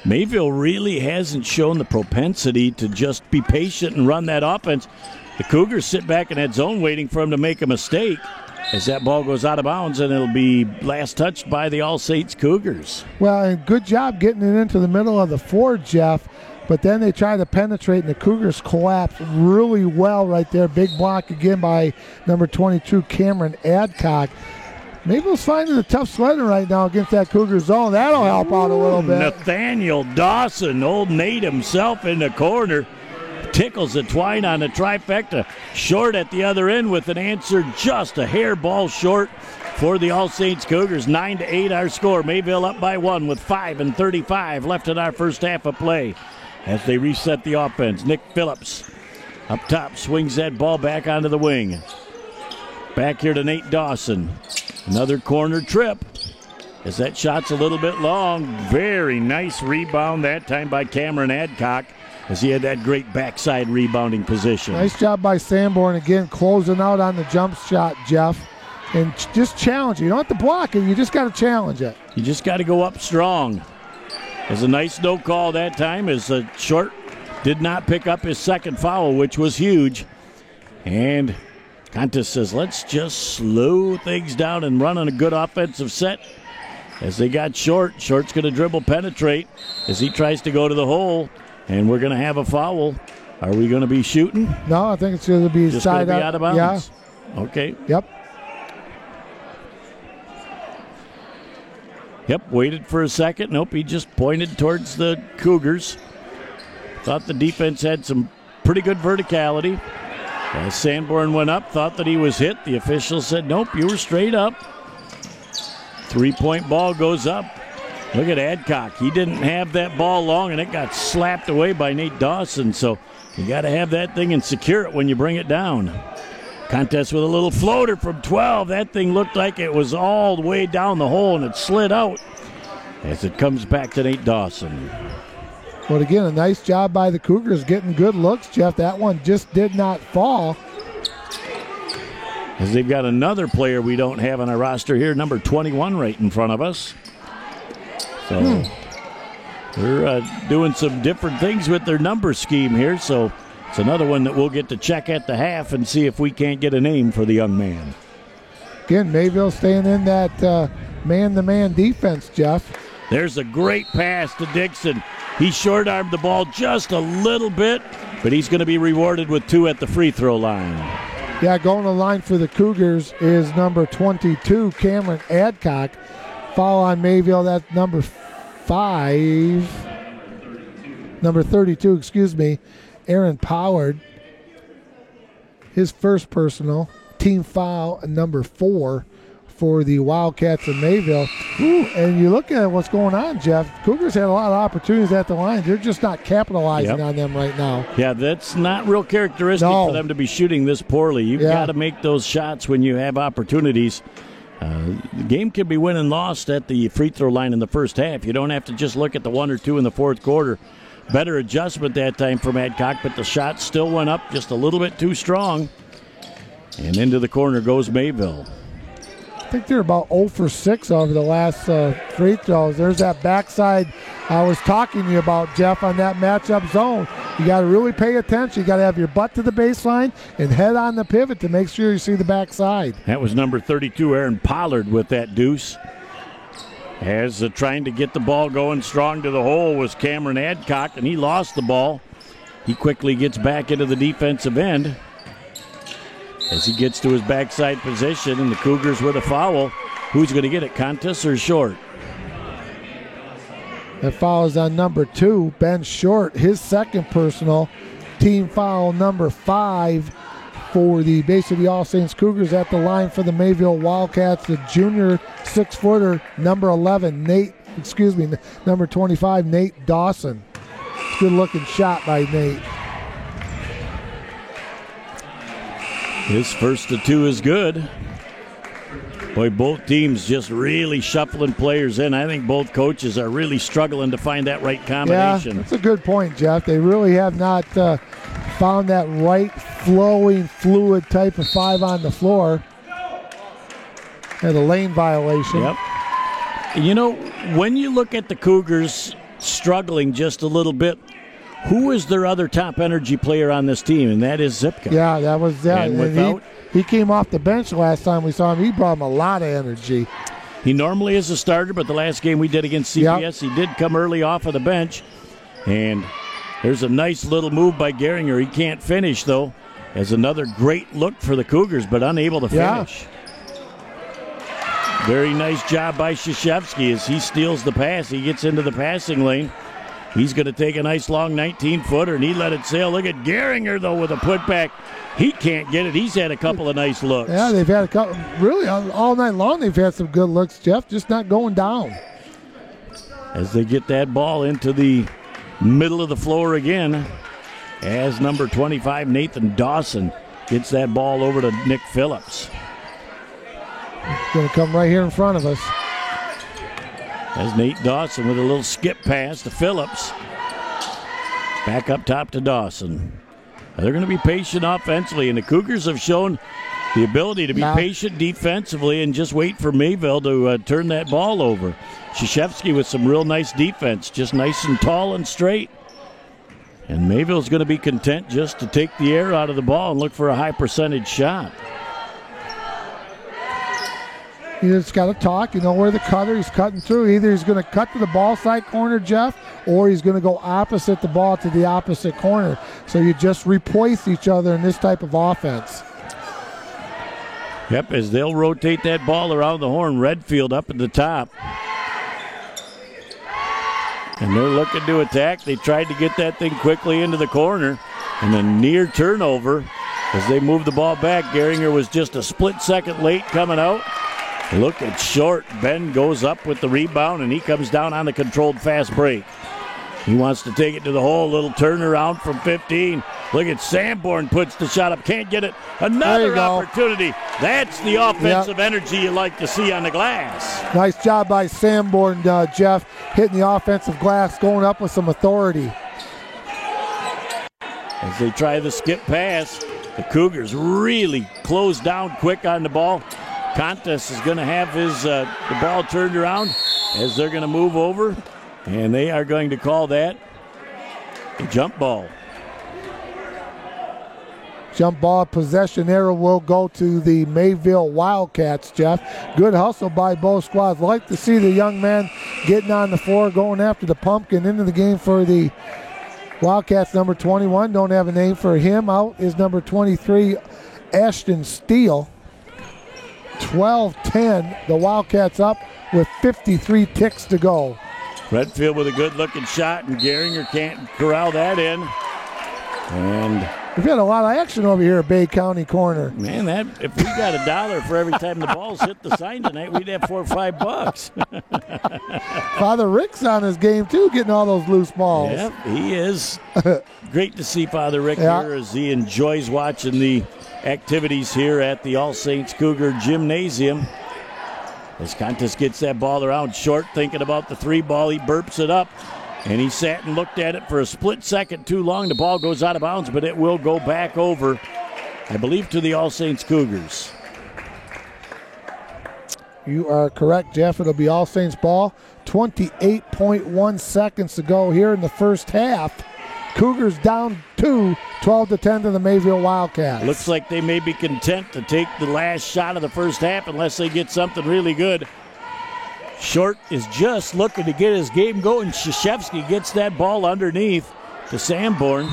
Mayville really hasn't shown the propensity to just be patient and run that offense. The Cougars sit back in that zone waiting for him to make a mistake as that ball goes out of bounds, and it'll be last touched by the All Saints Cougars. Well, and good job getting it into the middle of the floor, Jeff, but then they try to penetrate, and the Cougars collapse really well right there. Big block again by number 22, Cameron Adcock. Mayville's finding a tough sledding right now against that Cougar zone. That'll help out a little bit. Nathaniel Dawson, old Nate himself in the corner, tickles the twine on the trifecta. Short at the other end with an answer just a hair ball short for the All Saints Cougars. 9-8 our score. Mayville up by 1 with 5:35 left in our first half of play as they reset the offense. Nick Phillips up top swings that ball back onto the wing. Back here to Nate Dawson. Another corner trip as that shot's a little bit long. Very nice rebound that time by Cameron Adcock as he had that great backside rebounding position. Nice job by Sanborn again, closing out on the jump shot, Jeff. And just challenge it. You don't have to block it. You just got to challenge it. You just got to go up strong. There's a nice no call that time as a short did not pick up his second foul, which was huge. And Contis says, let's just slow things down and run on a good offensive set. As they got Short, Short's going to dribble penetrate as he tries to go to the hole, and we're going to have a foul. Are we going to be shooting? No, I think it's going to be just side out of bounds. Yeah. Okay. Yep. Yep, waited for a second. Nope, he just pointed towards the Cougars. Thought the defense had some pretty good verticality. As Sanborn went up, thought that he was hit. The official said, nope, you were straight up. 3-point ball goes up. Look at Adcock. He didn't have that ball long, and it got slapped away by Nate Dawson. So you got to have that thing and secure it when you bring it down. Contest with a little floater from 12. That thing looked like it was all the way down the hole, and it slid out as it comes back to Nate Dawson. But again, a nice job by the Cougars getting good looks, Jeff. That one just did not fall. As they've got another player we don't have on our roster here, number 21 right in front of us. So they're doing some different things with their number scheme here. So it's another one that we'll get to check at the half and see if we can't get a name for the young man. Again, Mayville staying in that man-to-man defense, Jeff. There's a great pass to Dixon. He short-armed the ball just a little bit, but he's going to be rewarded with 2 at the free throw line. Yeah, going to the line for the Cougars is number 22, Cameron Adcock. Foul on Mayville, that's number 32, Aaron Pollard. His first personal, team foul, number 4 for the Wildcats of Mayville. Ooh, and you look at what's going on, Jeff. Cougars had a lot of opportunities at the line. They're just not capitalizing on them right now. Yeah, that's not real characteristic for them to be shooting this poorly. You've got to make those shots when you have opportunities. The game can be won and lost at the free throw line in the first half. You don't have to just look at the 1 or 2 in the fourth quarter. Better adjustment that time from Adcock, but the shot still went up just a little bit too strong. And into the corner goes Mayville. I think they're about 0 for 6 over the last free throws. There's that backside I was talking to you about, Jeff, on that matchup zone. You got to really pay attention. You got to have your butt to the baseline and head on the pivot to make sure you see the backside. That was number 32, Aaron Pollard, with that deuce. As trying to get the ball going strong to the hole was Cameron Adcock, and he lost the ball. He quickly gets back into the defensive end as he gets to his backside position, and the Cougars with a foul. Who's going to get it, Contis or Short? That foul is on number 2, Ben Short. His second personal, team foul number 5 for the Bay City All Saints Cougars. At the line for the Mayville Wildcats, the junior 6-footer, number 25, Nate Dawson. Good looking shot by Nate. His first of 2 is good. Boy, both teams just really shuffling players in. I think both coaches are really struggling to find that right combination. Yeah, that's a good point, Jeff. They really have not found that right flowing, fluid type of 5 on the floor. And a lane violation. Yep. You know, when you look at the Cougars struggling just a little bit, who is their other top energy player on this team? And that is Zipka. Yeah, that was that. And without, he came off the bench last time we saw him. He brought him a lot of energy. He normally is a starter, but the last game we did against CPS, he did come early off of the bench. And there's a nice little move by Geringer. He can't finish, though, as another great look for the Cougars, but unable to finish. Very nice job by Krzyzewski as he steals the pass. He gets into the passing lane. He's going to take a nice long 19-footer, and he let it sail. Look at Geringer, though, with a putback. He can't get it. He's had a couple of nice looks. Yeah, they've had a couple. Really, all night long they've had some good looks, Jeff, just not going down. As they get that ball into the middle of the floor again, as number 25, Nathan Dawson, gets that ball over to Nick Phillips. Going to come right here in front of us. As Nate Dawson with a little skip pass to Phillips. Back up top to Dawson. They're going to be patient offensively, and the Cougars have shown the ability to be patient defensively and just wait for Mayville to turn that ball over. Krzyzewski with some real nice defense, just nice and tall and straight. And Mayville's going to be content just to take the air out of the ball and look for a high percentage shot. You just got to talk. You know where the cutter, he's cutting through. Either he's going to cut to the ball side corner, Jeff, or he's going to go opposite the ball to the opposite corner. So you just replace each other in this type of offense. Yep, as they'll rotate that ball around the horn, Redfield up at the top. And they're looking to attack. They tried to get that thing quickly into the corner. And a near turnover as they move the ball back. Gehringer was just a split second late coming out. Look at Short. Ben goes up with the rebound, and he comes down on the controlled fast break. He wants to take it to the hole. Little turnaround from 15. Look at Sanborn puts the shot up. Can't get it. Another opportunity. That's the offensive energy you like to see on the glass. Nice job by Sanborn, Jeff, hitting the offensive glass, going up with some authority. As they try the skip pass, the Cougars really close down quick on the ball. Contes is going to have his the ball turned around as they're going to move over, and they are going to call that a jump ball. Jump ball possession arrow will go to the Mayville Wildcats, Jeff. Good hustle by both squads. Like to see the young man getting on the floor, going after the pumpkin. Into the game for the Wildcats, number 21. Don't have a name for him. Out is number 23, Ashton Steele. 12-10. The Wildcats up with 53 ticks to go. Redfield with a good-looking shot, and Gehringer can't corral that in. And we've had a lot of action over here at Bay County Corner. Man, that if we got $1 for every time the balls hit the sign tonight, we'd have $4 or $5. Father Rick's on his game too, getting all those loose balls. Yep, he is. Great to see Father Rick here as he enjoys watching the activities here at the All Saints Cougar Gymnasium. As Contes gets that ball around Short, thinking about the 3 ball, he burps it up. And he sat and looked at it for a split second too long. The ball goes out of bounds, but it will go back over, I believe, to the All Saints Cougars. You are correct, Jeff. It'll be All Saints ball. 28.1 seconds to go here in the first half. Cougars down 2, 12-10 to the Mayville Wildcats. Looks like they may be content to take the last shot of the first half unless they get something really good. Short is just looking to get his game going. Krzyzewski gets that ball underneath to Sanborn.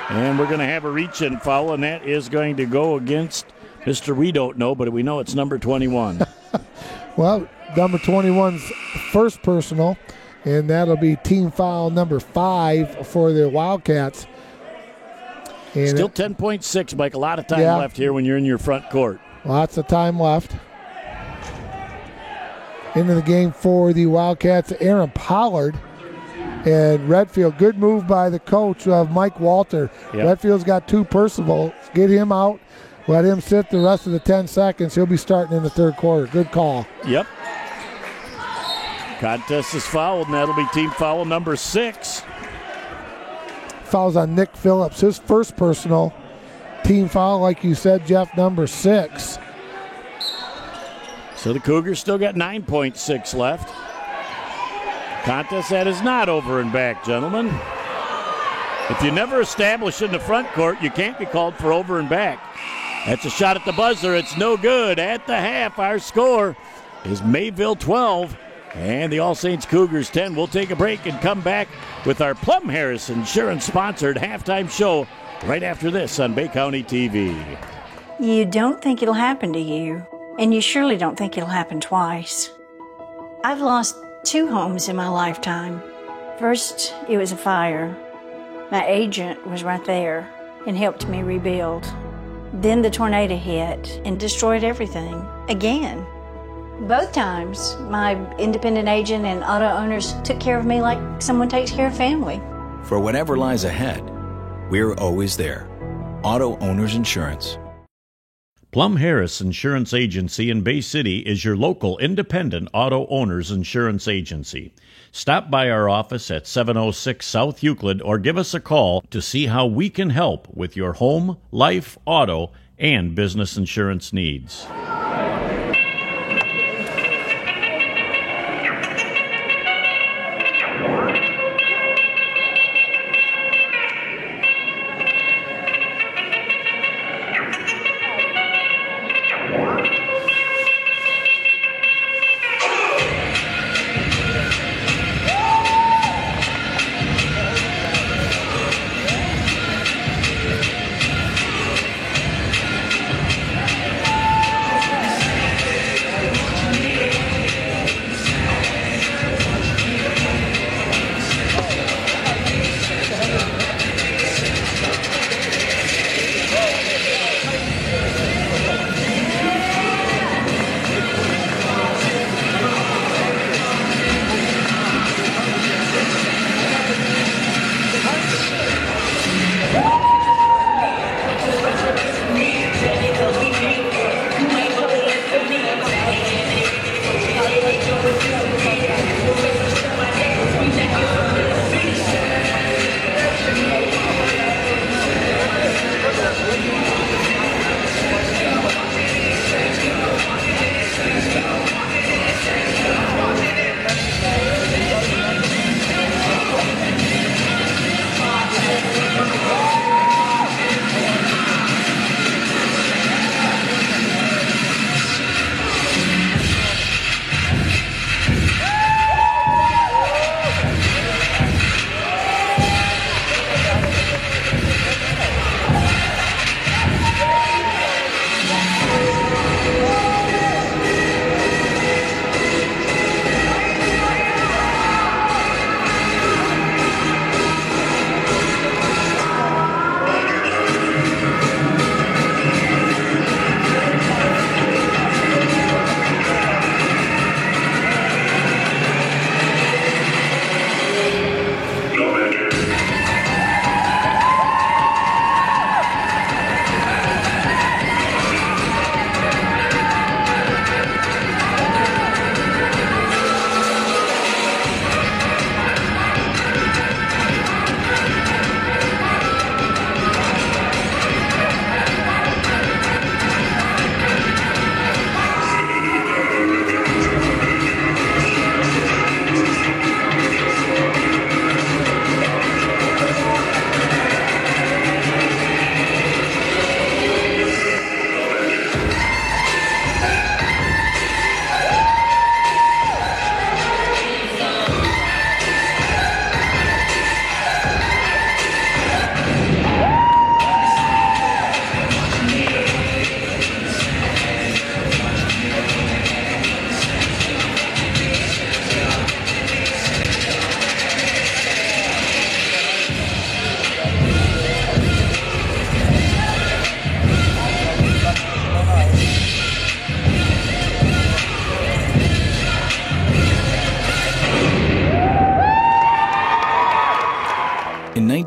And we're going to have a reach-in foul, and that is going to go against Mr. We don't know, but we know it's number 21. Well, number 21's first personal, and that'll be team foul number 5 for the Wildcats. And still 10.6, Mike. A lot of time left here when you're in your front court. Lots of time left. Into the game for the Wildcats, Aaron Pollard and Redfield. Good move by the coach of Mike Walter. Yep. Redfield's got 2 personals. Get him out. Let him sit the rest of the 10 seconds. He'll be starting in the third quarter. Good call. Yep. Contest is fouled, and that'll be team foul number 6. Fouls on Nick Phillips. His first personal. Team foul, like you said, Jeff, number 6. So the Cougars still got 9.6 left. Contest that is not over and back, gentlemen. If you never establish in the front court, you can't be called for over and back. That's a shot at the buzzer. It's no good. At the half, our score is Mayville 12 and the All Saints Cougars 10. We'll take a break and come back with our Plum Harris Insurance-sponsored halftime show right after this on Bay County TV. You don't think it'll happen to you. And you surely don't think it'll happen twice. I've lost 2 homes in my lifetime. First, it was a fire. My agent was right there and helped me rebuild. Then the tornado hit and destroyed everything again. Both times, my independent agent and auto owners took care of me like someone takes care of family. For whatever lies ahead, we're always there. Auto Owners Insurance. Plum Harris Insurance Agency in Bay City is your local independent auto owners insurance agency. Stop by our office at 706 South Euclid or give us a call to see how we can help with your home, life, auto, and business insurance needs.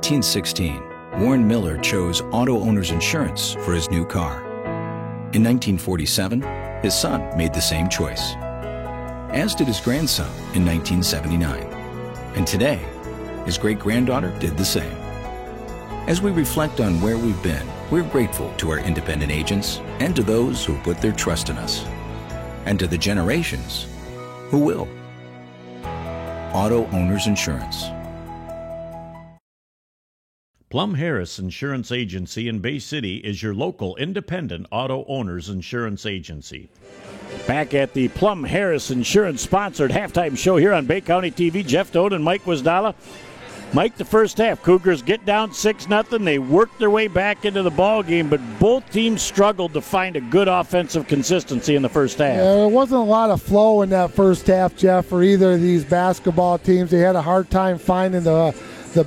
1916, Warren Miller chose Auto Owners Insurance for his new car. In 1947, his son made the same choice, as did his grandson in 1979. And today, his great-granddaughter did the same. As we reflect on where we've been, we're grateful to our independent agents and to those who put their trust in us, and to the generations who will. Auto Owners Insurance. Plum Harris Insurance Agency in Bay City is your local independent auto owners insurance agency. Back at the Plum Harris Insurance sponsored halftime show here on Bay County TV, Jeff Doan and Mike Wisdala. Mike, the first half, Cougars get down 6-0. They worked their way back into the ball game, but both teams struggled to find a good offensive consistency in the first half. Yeah, there wasn't a lot of flow in that first half, Jeff, for either of these basketball teams. They had a hard time finding the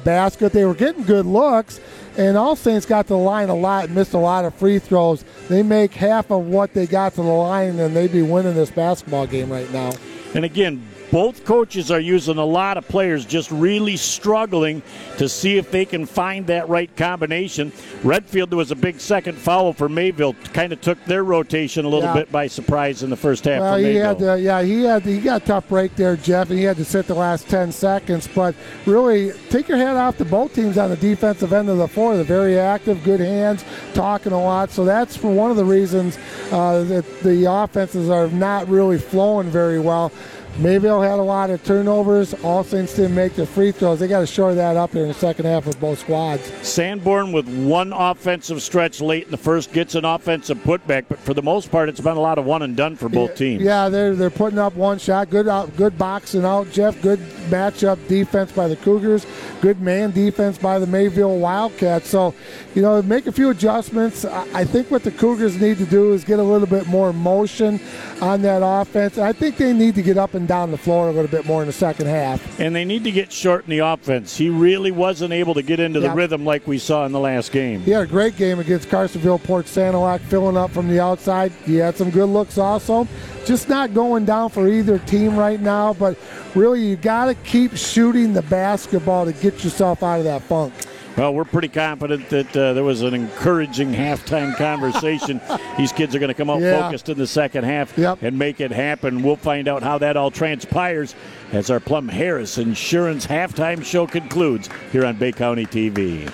basket. They were getting good looks, and All Saints got to the line a lot and missed a lot of free throws. They make half of what they got to the line, and they'd be winning this basketball game right now. And again, both coaches are using a lot of players just really struggling to see if they can find that right combination. Redfield, there was a big second foul for Mayville, kind of took their rotation a little bit by surprise in the first half for Mayville. He got a tough break there, Jeff, and he had to sit the last 10 seconds. But really, take your hat off to both teams on the defensive end of the floor. They're very active, good hands, talking a lot. So that's one of the reasons that the offenses are not really flowing very well. Mayville had a lot of turnovers. All Saints didn't make the free throws. They got to shore that up here in the second half with both squads. Sanborn with one offensive stretch late in the first gets an offensive putback, but for the most part, it's been a lot of one and done for both teams. Yeah, they're putting up one shot. Good boxing out, Jeff. Good matchup defense by the Cougars. Good man defense by the Mayville Wildcats. So, make a few adjustments. I think what the Cougars need to do is get a little bit more motion on that offense. I think they need to get up and down the floor a little bit more in the second half. And they need to get short in the offense. He really wasn't able to get into the rhythm like we saw in the last game. He had a great game against Carsonville Port Sanilac, filling up from the outside. He had some good looks also. Just not going down for either team right now, but really you got to keep shooting the basketball to get yourself out of that funk. Well, we're pretty confident that there was an encouraging halftime conversation. These kids are going to come out focused in the second half and make it happen. We'll find out how that all transpires as our Plum Harris Insurance halftime show concludes here on Bay County TV.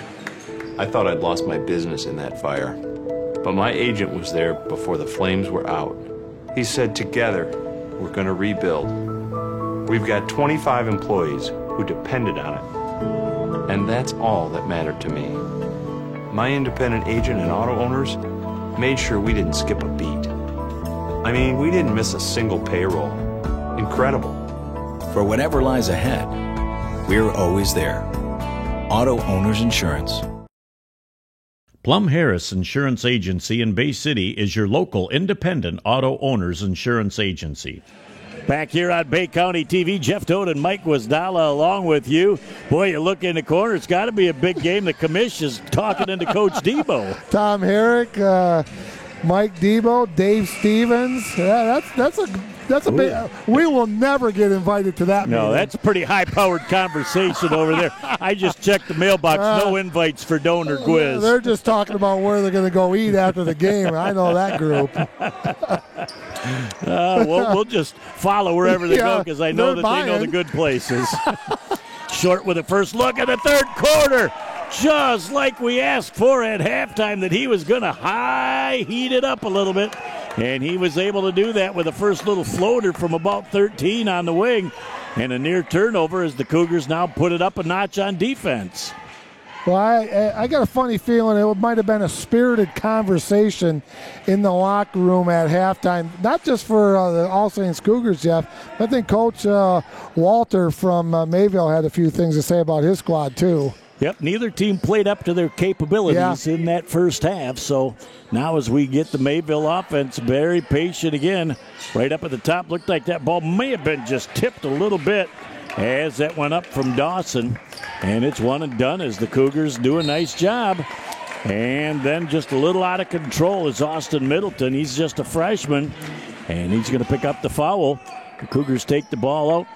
I thought I'd lost my business in that fire, but my agent was there before the flames were out. He said, together, we're going to rebuild. We've got 25 employees who depended on it. And that's all that mattered to me. My independent agent and auto owners made sure we didn't skip a beat. I mean, we didn't miss a single payroll. Incredible. For whatever lies ahead, we're always there. Auto Owners Insurance. Plum Harris Insurance Agency in Bay City is your local independent auto owners insurance agency. Back here on Bay County TV, Jeff Doan and Mike Wisdala along with you. Boy, you look in the corner, it's got to be a big game. The commish is talking into Coach Debo. Tom Herrick, Mike Debo, Dave Stevens. Yeah, that's a big. We will never get invited to that meeting. No, that's a pretty high-powered conversation over there. I just checked the mailbox. No invites for Donor Quiz. They're just talking about where they're going to go eat after the game. I know that group. We'll just follow wherever they go because I know that they know the good places. Short with the first look at the third quarter. Just like we asked for at halftime, that he was going to heat it up a little bit. And he was able to do that with the first little floater from about 13 on the wing. And a near turnover as the Cougars now put it up a notch on defense. Well, I got a funny feeling it might have been a spirited conversation in the locker room at halftime, not just for the All Saints Cougars, Jeff. I think Coach Walter from Mayville had a few things to say about his squad, too. Yep, neither team played up to their capabilities in that first half. So now as we get the Mayville offense very patient again, right up at the top, looked like that ball may have been just tipped a little bit as that went up from Dawson. And it's one and done as the Cougars do a nice job. And then just a little out of control is Austin Middleton. He's just a freshman, and he's going to pick up the foul. The Cougars take the ball out.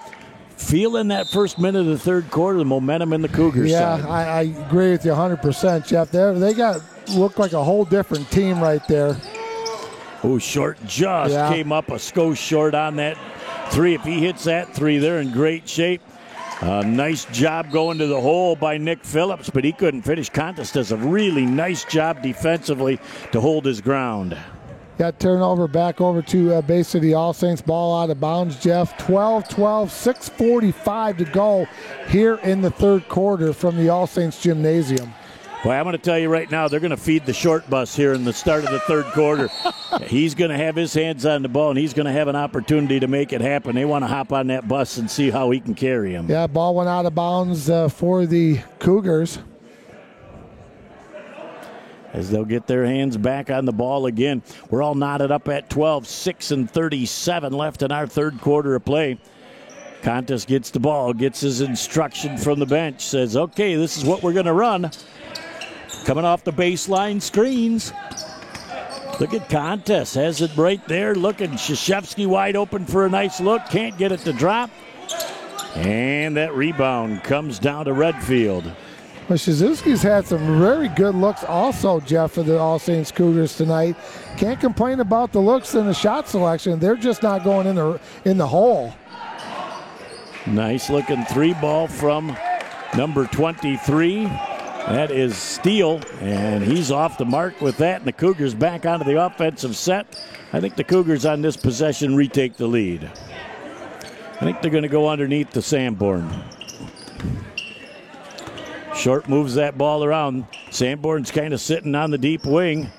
feeling that first minute of the third quarter, the momentum in the Cougars side. Yeah, I agree with you 100%, Jeff. They look like a whole different team right there. Oh, Short just came up a skosh short on that three. If he hits that three, they're in great shape. Nice job going to the hole by Nick Phillips, but he couldn't finish. Contis does a really nice job defensively to hold his ground. Got turnover back over to base of the All Saints. Ball out of bounds, Jeff. 12-12, 6:45 to go here in the third quarter from the All Saints Gymnasium. Well, I'm going to tell you right now, they're going to feed the short bus here in the start of the third quarter. He's going to have his hands on the ball, and he's going to have an opportunity to make it happen. They want to hop on that bus and see how he can carry him. Yeah, ball went out of bounds for the Cougars. As they'll get their hands back on the ball again. We're all knotted up at 12, 6:37 left in our third quarter of play. Contis gets the ball, gets his instruction from the bench, says, okay, this is what we're going to run. Coming off the baseline screens. Look at Contis, has it right there. Looking, Krzyzewski wide open for a nice look. Can't get it to drop. And that rebound comes down to Redfield. Well, Krzyzewski's had some very good looks also, Jeff, for the All Saints Cougars tonight. Can't complain about the looks and the shot selection. They're just not going in the hole. Nice looking three ball from number 23. That is Steele, and he's off the mark with that, and the Cougars back onto the offensive set. I think the Cougars on this possession retake the lead. I think they're going to go underneath the Sanborn. Short moves that ball around. Sanborn's kind of sitting on the deep wing.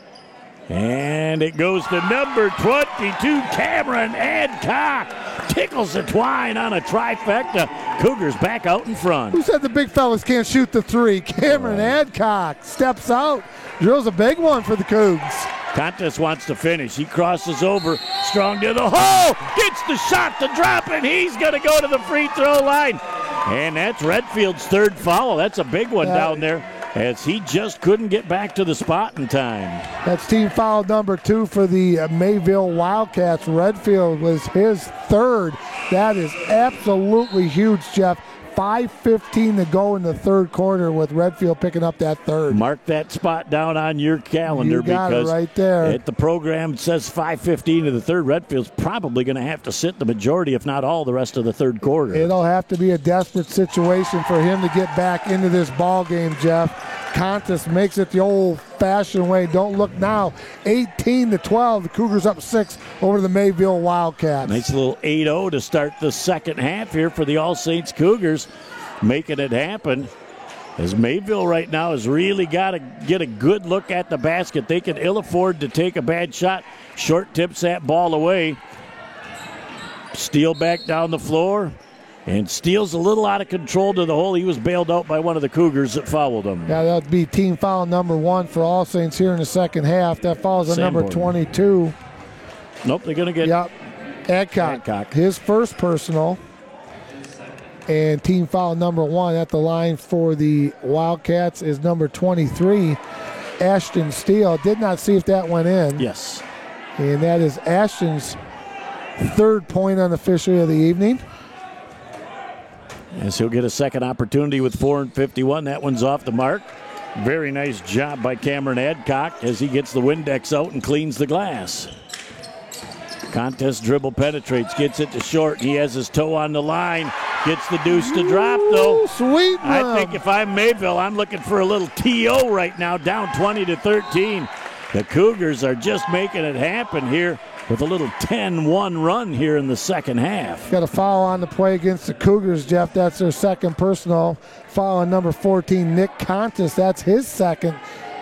And it goes to number 22, Cameron Adcock. Tickles the twine on a trifecta. Cougars back out in front. Who said the big fellas can't shoot the three? Cameron Adcock steps out, drills a big one for the Cougs. Contis wants to finish. He crosses over, strong to the hole, gets the shot to drop, and he's going to go to the free throw line. And that's Redfield's third foul. That's a big one down there, as he just couldn't get back to the spot in time. That's team foul number 2 for the Mayville Wildcats. Redfield was his third. That is absolutely huge, Jeff. 5:15 to go in the third quarter with Redfield picking up that third. Mark that spot down on your calendar, you got because it right there. At the program it says 5:15 to the third. Redfield's probably going to have to sit the majority, if not all, the rest of the third quarter. It'll have to be a desperate situation for him to get back into this ball game, Jeff. Contis makes it the old-fashioned way. Don't look now. 18-12. The Cougars up 6 over the Mayville Wildcats. Nice little 8-0 to start the second half here for the All Saints Cougars, making it happen. As Mayville right now has really got to get a good look at the basket. They can ill afford to take a bad shot. Short tips that ball away. Steele back down the floor. And Steele's a little out of control to the hole. He was bailed out by one of the Cougars that fouled him. Yeah, that would be team foul number 1 for All Saints here in the second half. That falls on number 22. Nope, they're going to get... Yep, Adcock. His first personal. And team foul number 1 at the line for the Wildcats is number 23, Ashton Steele. Did not see if that went in. Yes. And that is Ashton's third point unofficially of the evening. As he'll get a second opportunity with 4:51. That one's off the mark. Very nice job by Cameron Adcock as he gets the Windex out and cleans the glass. Contest dribble penetrates, gets it to Short. He has his toe on the line. Gets the deuce to drop, though. Sweet. I think if I'm Mayville, I'm looking for a little TO right now, down 20-13. The Cougars are just making it happen here with a little 10-1 run here in the second half. Got a foul on the play against the Cougars, Jeff. That's their second personal. Foul on number 14, Nick Contis. That's his second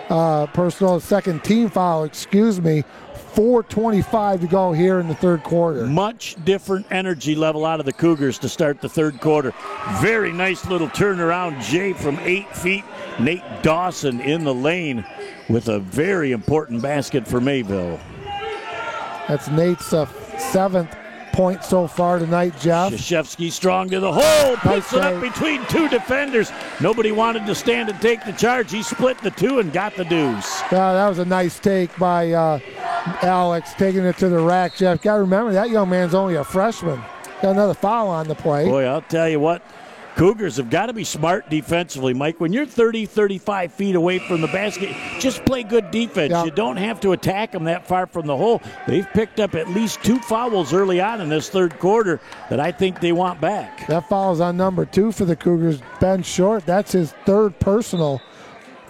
personal, second team foul, 4:25 to go here in the third quarter. Much different energy level out of the Cougars to start the third quarter. Very nice little turnaround, Jay, from 8 feet. Nate Dawson in the lane with a very important basket for Mayville. That's Nate's 7th point so far tonight, Jeff. Krzyzewski strong to the hole, puts it up between 2 defenders. Nobody wanted to stand and take the charge. He split the 2 and got the deuce. That was a nice take by Alex, taking it to the rack, Jeff. Got to remember, that young man's only a freshman. Got another foul on the play. Boy, I'll tell you what. Cougars have got to be smart defensively, Mike. When you're 30, 35 feet away from the basket, just play good defense. Yeah. You don't have to attack them that far from the hole. They've picked up at least 2 fouls early on in this third quarter that I think they want back. That foul's on number 2 for the Cougars, Ben Short. That's his third personal.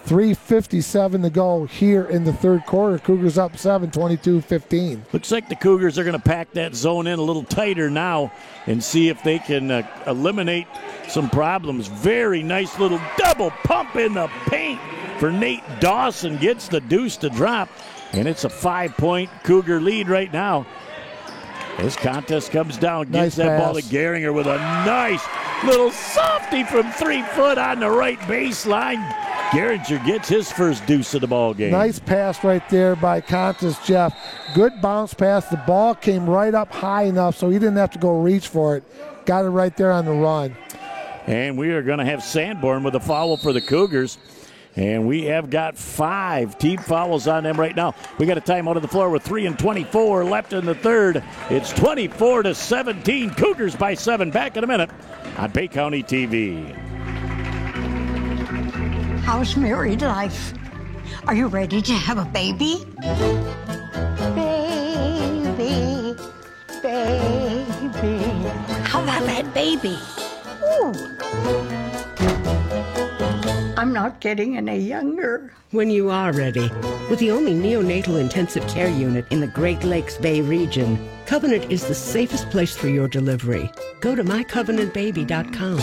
3:57 to go here in the third quarter. Cougars up 7, 22-15. Looks like the Cougars are going to pack that zone in a little tighter now and see if they can eliminate some problems. Very nice little double pump in the paint for Nate Dawson. Gets the deuce to drop, and it's a 5-point Cougar lead right now. This contest comes down, gets that ball to Geringer with a nice little softy from 3 foot on the right baseline. Geringer gets his first deuce of the ball game. Nice pass right there by Contis, Jeff. Good bounce pass. The ball came right up high enough so he didn't have to go reach for it. Got it right there on the run. And we are going to have Sanborn with a foul for the Cougars. And we have got 5 team fouls on them right now. We got a timeout on the floor with 3:24 left in the third. It's 24-17. Cougars by 7. Back in a minute on Bay County TV. How's married life? Are you ready to have a baby? Baby, baby. How about that baby? Ooh. I'm not getting any younger. When you are ready. With the only neonatal intensive care unit in the Great Lakes Bay region, Covenant is the safest place for your delivery. Go to mycovenantbaby.com.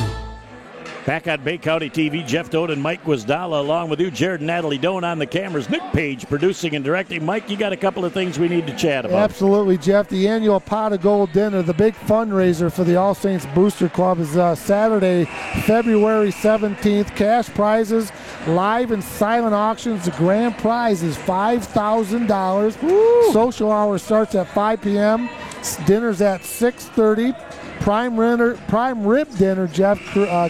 Back on Bay County TV, Jeff Doan and Mike Guasdala along with you, Jared and Natalie Doan on the cameras. Nick Page producing and directing. Mike, you got a couple of things we need to chat about. Absolutely, Jeff. The annual Pot of Gold dinner, the big fundraiser for the All Saints Booster Club is Saturday, February 17th. Cash prizes, live and silent auctions. The grand prize is $5,000. Social hour starts at 5 p.m. Dinner's at 6:30. Prime rib dinner, Jeff,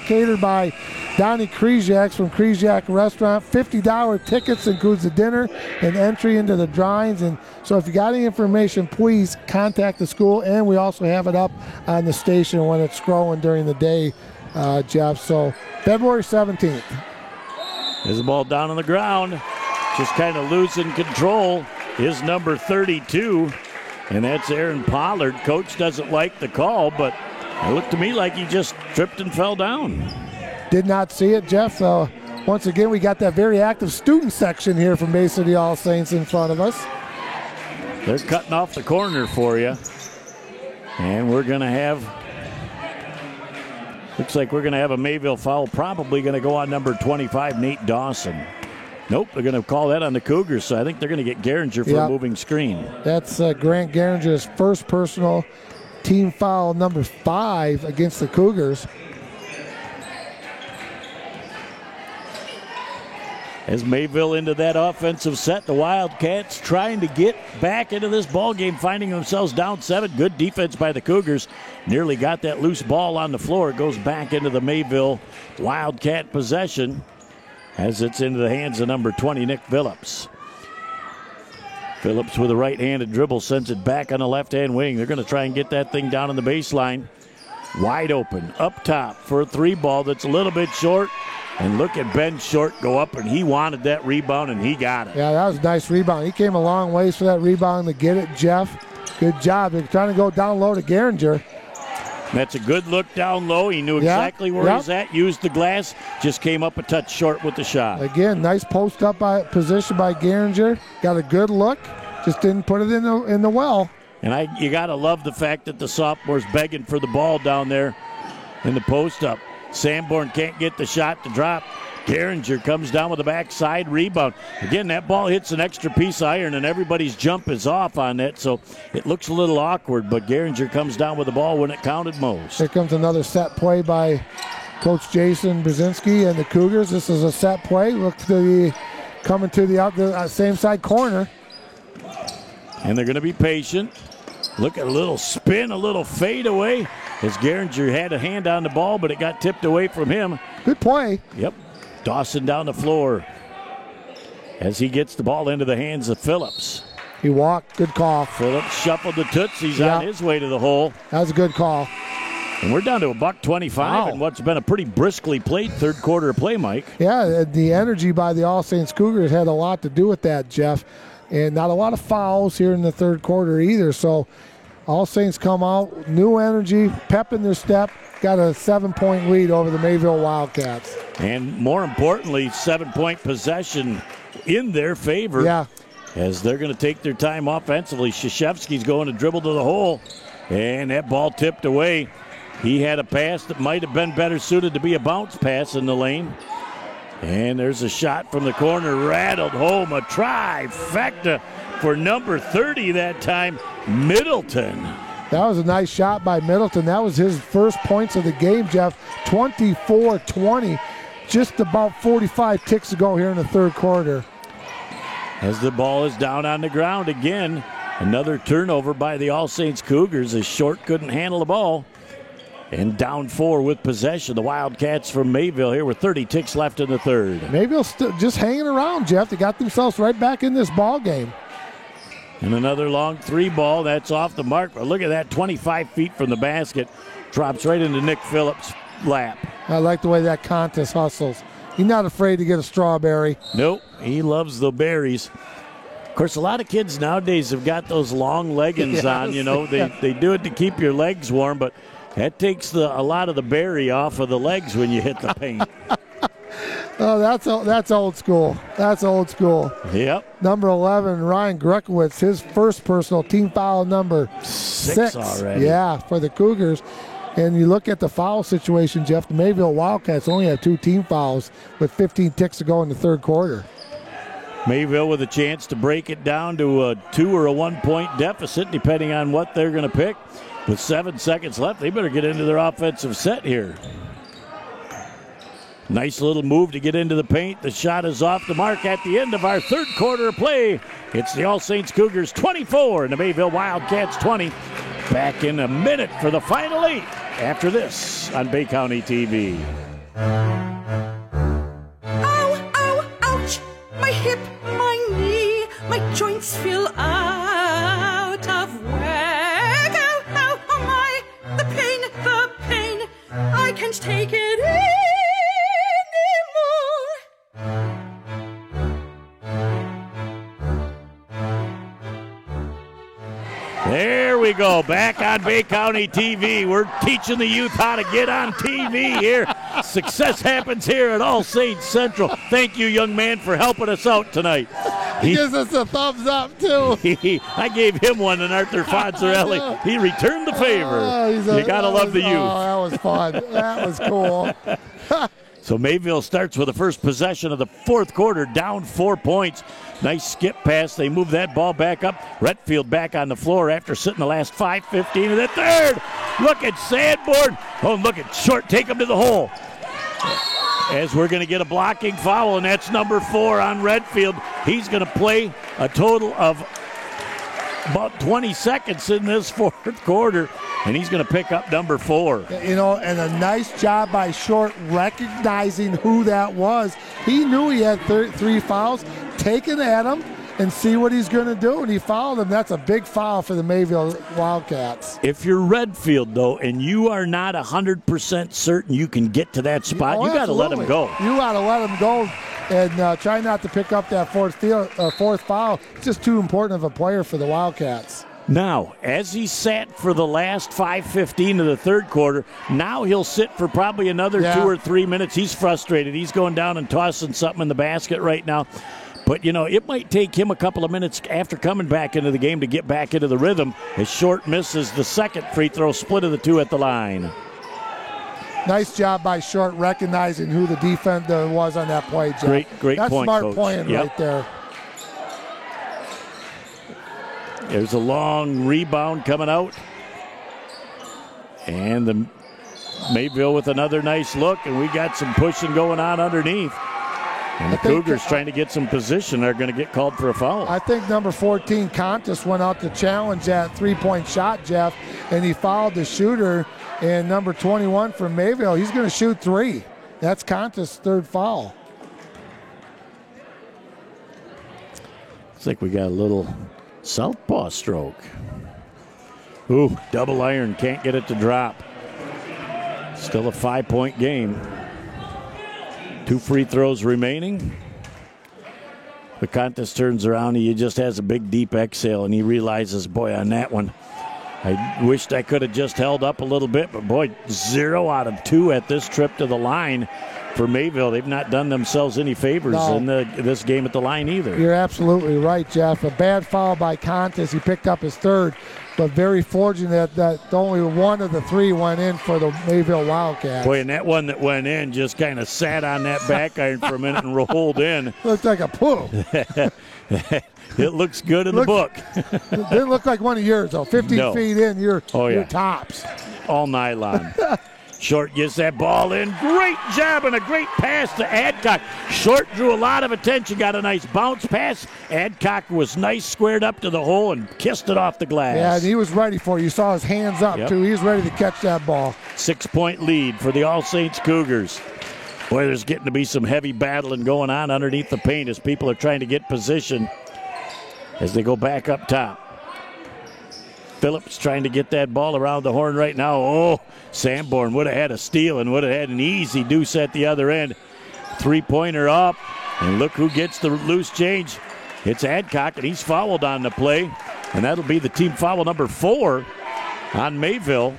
catered by Donnie Krzyzak from Krzyzak Restaurant. $50 tickets includes the dinner and entry into the drawings. And so if you got any information, please contact the school. And we also have it up on the station when it's scrolling during the day, Jeff. So February 17th. There's the ball down on the ground. Just kind of losing control is number 32. And that's Aaron Pollard. Coach doesn't like the call, but it looked to me like he just tripped and fell down. Did not see it, Jeff. Once again, we got that very active student section here from Bay City All Saints in front of us. They're cutting off the corner for you. And we're going to have, looks like we're going to have a Mayville foul, probably going to go on number 25, Nate Dawson. Nope, they're going to call that on the Cougars, so I think they're going to get Geringer for a moving screen. That's Grant Geringer's first personal team foul, number 5 against the Cougars. As Mayville into that offensive set, the Wildcats trying to get back into this ball game, finding themselves down 7. Good defense by the Cougars. Nearly got that loose ball on the floor. It goes back into the Mayville Wildcat possession, as it's into the hands of number 20, Nick Phillips. Phillips with a right-handed dribble sends it back on the left-hand wing. They're going to try and get that thing down on the baseline. Wide open, up top for a 3 ball that's a little bit short. And look at Ben Short go up, and he wanted that rebound, and he got it. Yeah, that was a nice rebound. He came a long ways for that rebound to get it, Jeff. Good job. They're trying to go down low to Geringer. That's a good look down low. He knew exactly where he's at, used the glass, just came up a touch short with the shot. Again, nice post-up position by Geringer. Got a good look, just didn't put it in the well. And you got to love the fact that the sophomore's begging for the ball down there in the post-up. Sanborn can't get the shot to drop. Geringer comes down with a backside rebound. Again, that ball hits an extra piece of iron, and everybody's jump is off on that, so it looks a little awkward, but Geringer comes down with the ball when it counted most. Here comes another set play by Coach Jason Brzezinski and the Cougars. This is a set play. Look to the coming to the same side corner. And they're going to be patient. Look at a little spin, a little fade away, as Geringer had a hand on the ball, but it got tipped away from him. Good play. Yep. Dawson down the floor as he gets the ball into the hands of Phillips. He walked. Good call. Phillips shuffled the tootsies on his way to the hole. That was a good call. And we're down to $1.25 in what's been a pretty briskly played third quarter of play, Mike. Yeah, the energy by the All Saints Cougars had a lot to do with that, Jeff. And not a lot of fouls here in the third quarter either. So All Saints come out, new energy, pep in their step, got a 7-point lead over the Mayville Wildcats. And more importantly, 7-point possession in their favor. Yeah. As they're going to take their time offensively. Krzyzewski's going to dribble to the hole. And that ball tipped away. He had a pass that might have been better suited to be a bounce pass in the lane. And there's a shot from the corner, rattled home, a trifecta for number 30 that time, Middleton. That was a nice shot by Middleton. That was his first points of the game, Jeff. 24-20, just about 45 ticks to go here in the third quarter. As the ball is down on the ground again, another turnover by the All Saints Cougars as Short couldn't handle the ball. And down 4 with possession. The Wildcats from Mayville here with 30 ticks left in the third. Mayville still just hanging around, Jeff. They got themselves right back in this ball game. And another long 3 ball. That's off the mark. But look at that, 25 feet from the basket. Drops right into Nick Phillips' lap. I like the way that contest hustles. He's not afraid to get a strawberry. Nope, he loves the berries. Of course, a lot of kids nowadays have got those long leggings on. You know, they do it to keep your legs warm, but that takes a lot of the berry off of the legs when you hit the paint. Oh, that's old school. That's old school. Yep. Number 11, Ryan Grekowitz, his first personal team foul, number 6 already. Yeah, for the Cougars. And you look at the foul situation, Jeff, the Mayville Wildcats only have 2 team fouls with 15 ticks to go in the third quarter. Mayville with a chance to break it down to a 2 or a 1-point deficit, depending on what they're going to pick. With 7 seconds left, they better get into their offensive set here. Nice little move to get into the paint. The shot is off the mark at the end of our third quarter of play. It's the All Saints Cougars 24 and the Mayville Wildcats 20. Back in a minute for the final 8 after this on Bay County TV. Ow, ow, ouch! My hip, my knee, my joints feel out of whack. Ow, ow, oh my! The pain, I can't take it anymore. There we go, back on Bay County TV. We're teaching the youth how to get on TV here. Success happens here at All Saints Central. Thank you, young man, for helping us out tonight. He gives us a thumbs up, too. I gave him one, and Arthur Fonzarelli, he returned the favor. You got to love the youth. Oh, that was fun. That was cool. So Mayville starts with the first possession of the fourth quarter, down 4 points. Nice skip pass. They move that ball back up. Redfield back on the floor after sitting the last 5:15 of the third. Look at Sanborn. Oh, look at Short. Take him to the hole. As we're going to get a blocking foul, and that's number 4 on Redfield. He's going to play a total of about 20 seconds in this fourth quarter, and he's going to pick up number 4. You know, and a nice job by Short recognizing who that was. He knew he had 3 fouls, taking at him and see what he's going to do, and he fouled him. That's a big foul for the Mayville Wildcats. If you're Redfield, though, and you are not 100% certain you can get to that spot, you got to let him go. You got to let him go and try not to pick up that fourth foul. It's just too important of a player for the Wildcats. Now, as he sat for the last 5:15 of the third quarter, now he'll sit for probably another 2 or 3 minutes. He's frustrated. He's going down and tossing something in the basket right now. But, you know, it might take him a couple of minutes after coming back into the game to get back into the rhythm as Short misses the second free throw, split of the 2 at the line. Nice job by Short recognizing who the defender was on that play, Jeff. Great That's point, smart Coach. playing right there. There's a long rebound coming out. And the Mayville with another nice look, and we got some pushing going on underneath. And the Cougars trying to get some position are going to get called for a foul. I think number 14, Contis, went out to challenge that three-point shot, Jeff, and he fouled the shooter. And number 21 from Mayville, he's going to shoot 3. That's Contis' third foul. Looks like we got a little southpaw stroke. Ooh, double iron, can't get it to drop. Still a 5-point game. 2 free throws remaining. The contest turns around. He just has a big, deep exhale, and he realizes, boy, on that one, I wished I could have just held up a little bit, but boy, 0 out of 2 at this trip to the line for Mayville. They've not done themselves any favors in this game at the line either. You're absolutely right, Jeff. A bad foul by Contis. He picked up his 3rd, but very fortunate that only 1 of the 3 went in for the Mayville Wildcats. Boy, and that one that went in just kind of sat on that back iron for a minute and rolled in. Looked like a poo. It looks good in the book. It didn't look like one of yours, though. 15 feet in, you're tops. All nylon. Short gets that ball in. Great job and a great pass to Adcock. Short drew a lot of attention, got a nice bounce pass. Adcock was nice, squared up to the hole, and kissed it off the glass. Yeah, and he was ready for it. You saw his hands up, too. He was ready to catch that ball. 6-point lead for the All Saints Cougars. Boy, there's getting to be some heavy battling going on underneath the paint as people are trying to get position as they go back up top. Phillips trying to get that ball around the horn right now. Oh, Sanborn would have had a steal and would have had an easy deuce at the other end. 3-pointer up, and look who gets the loose change. It's Adcock, and he's fouled on the play, and that'll be the team foul number 4 on Mayville,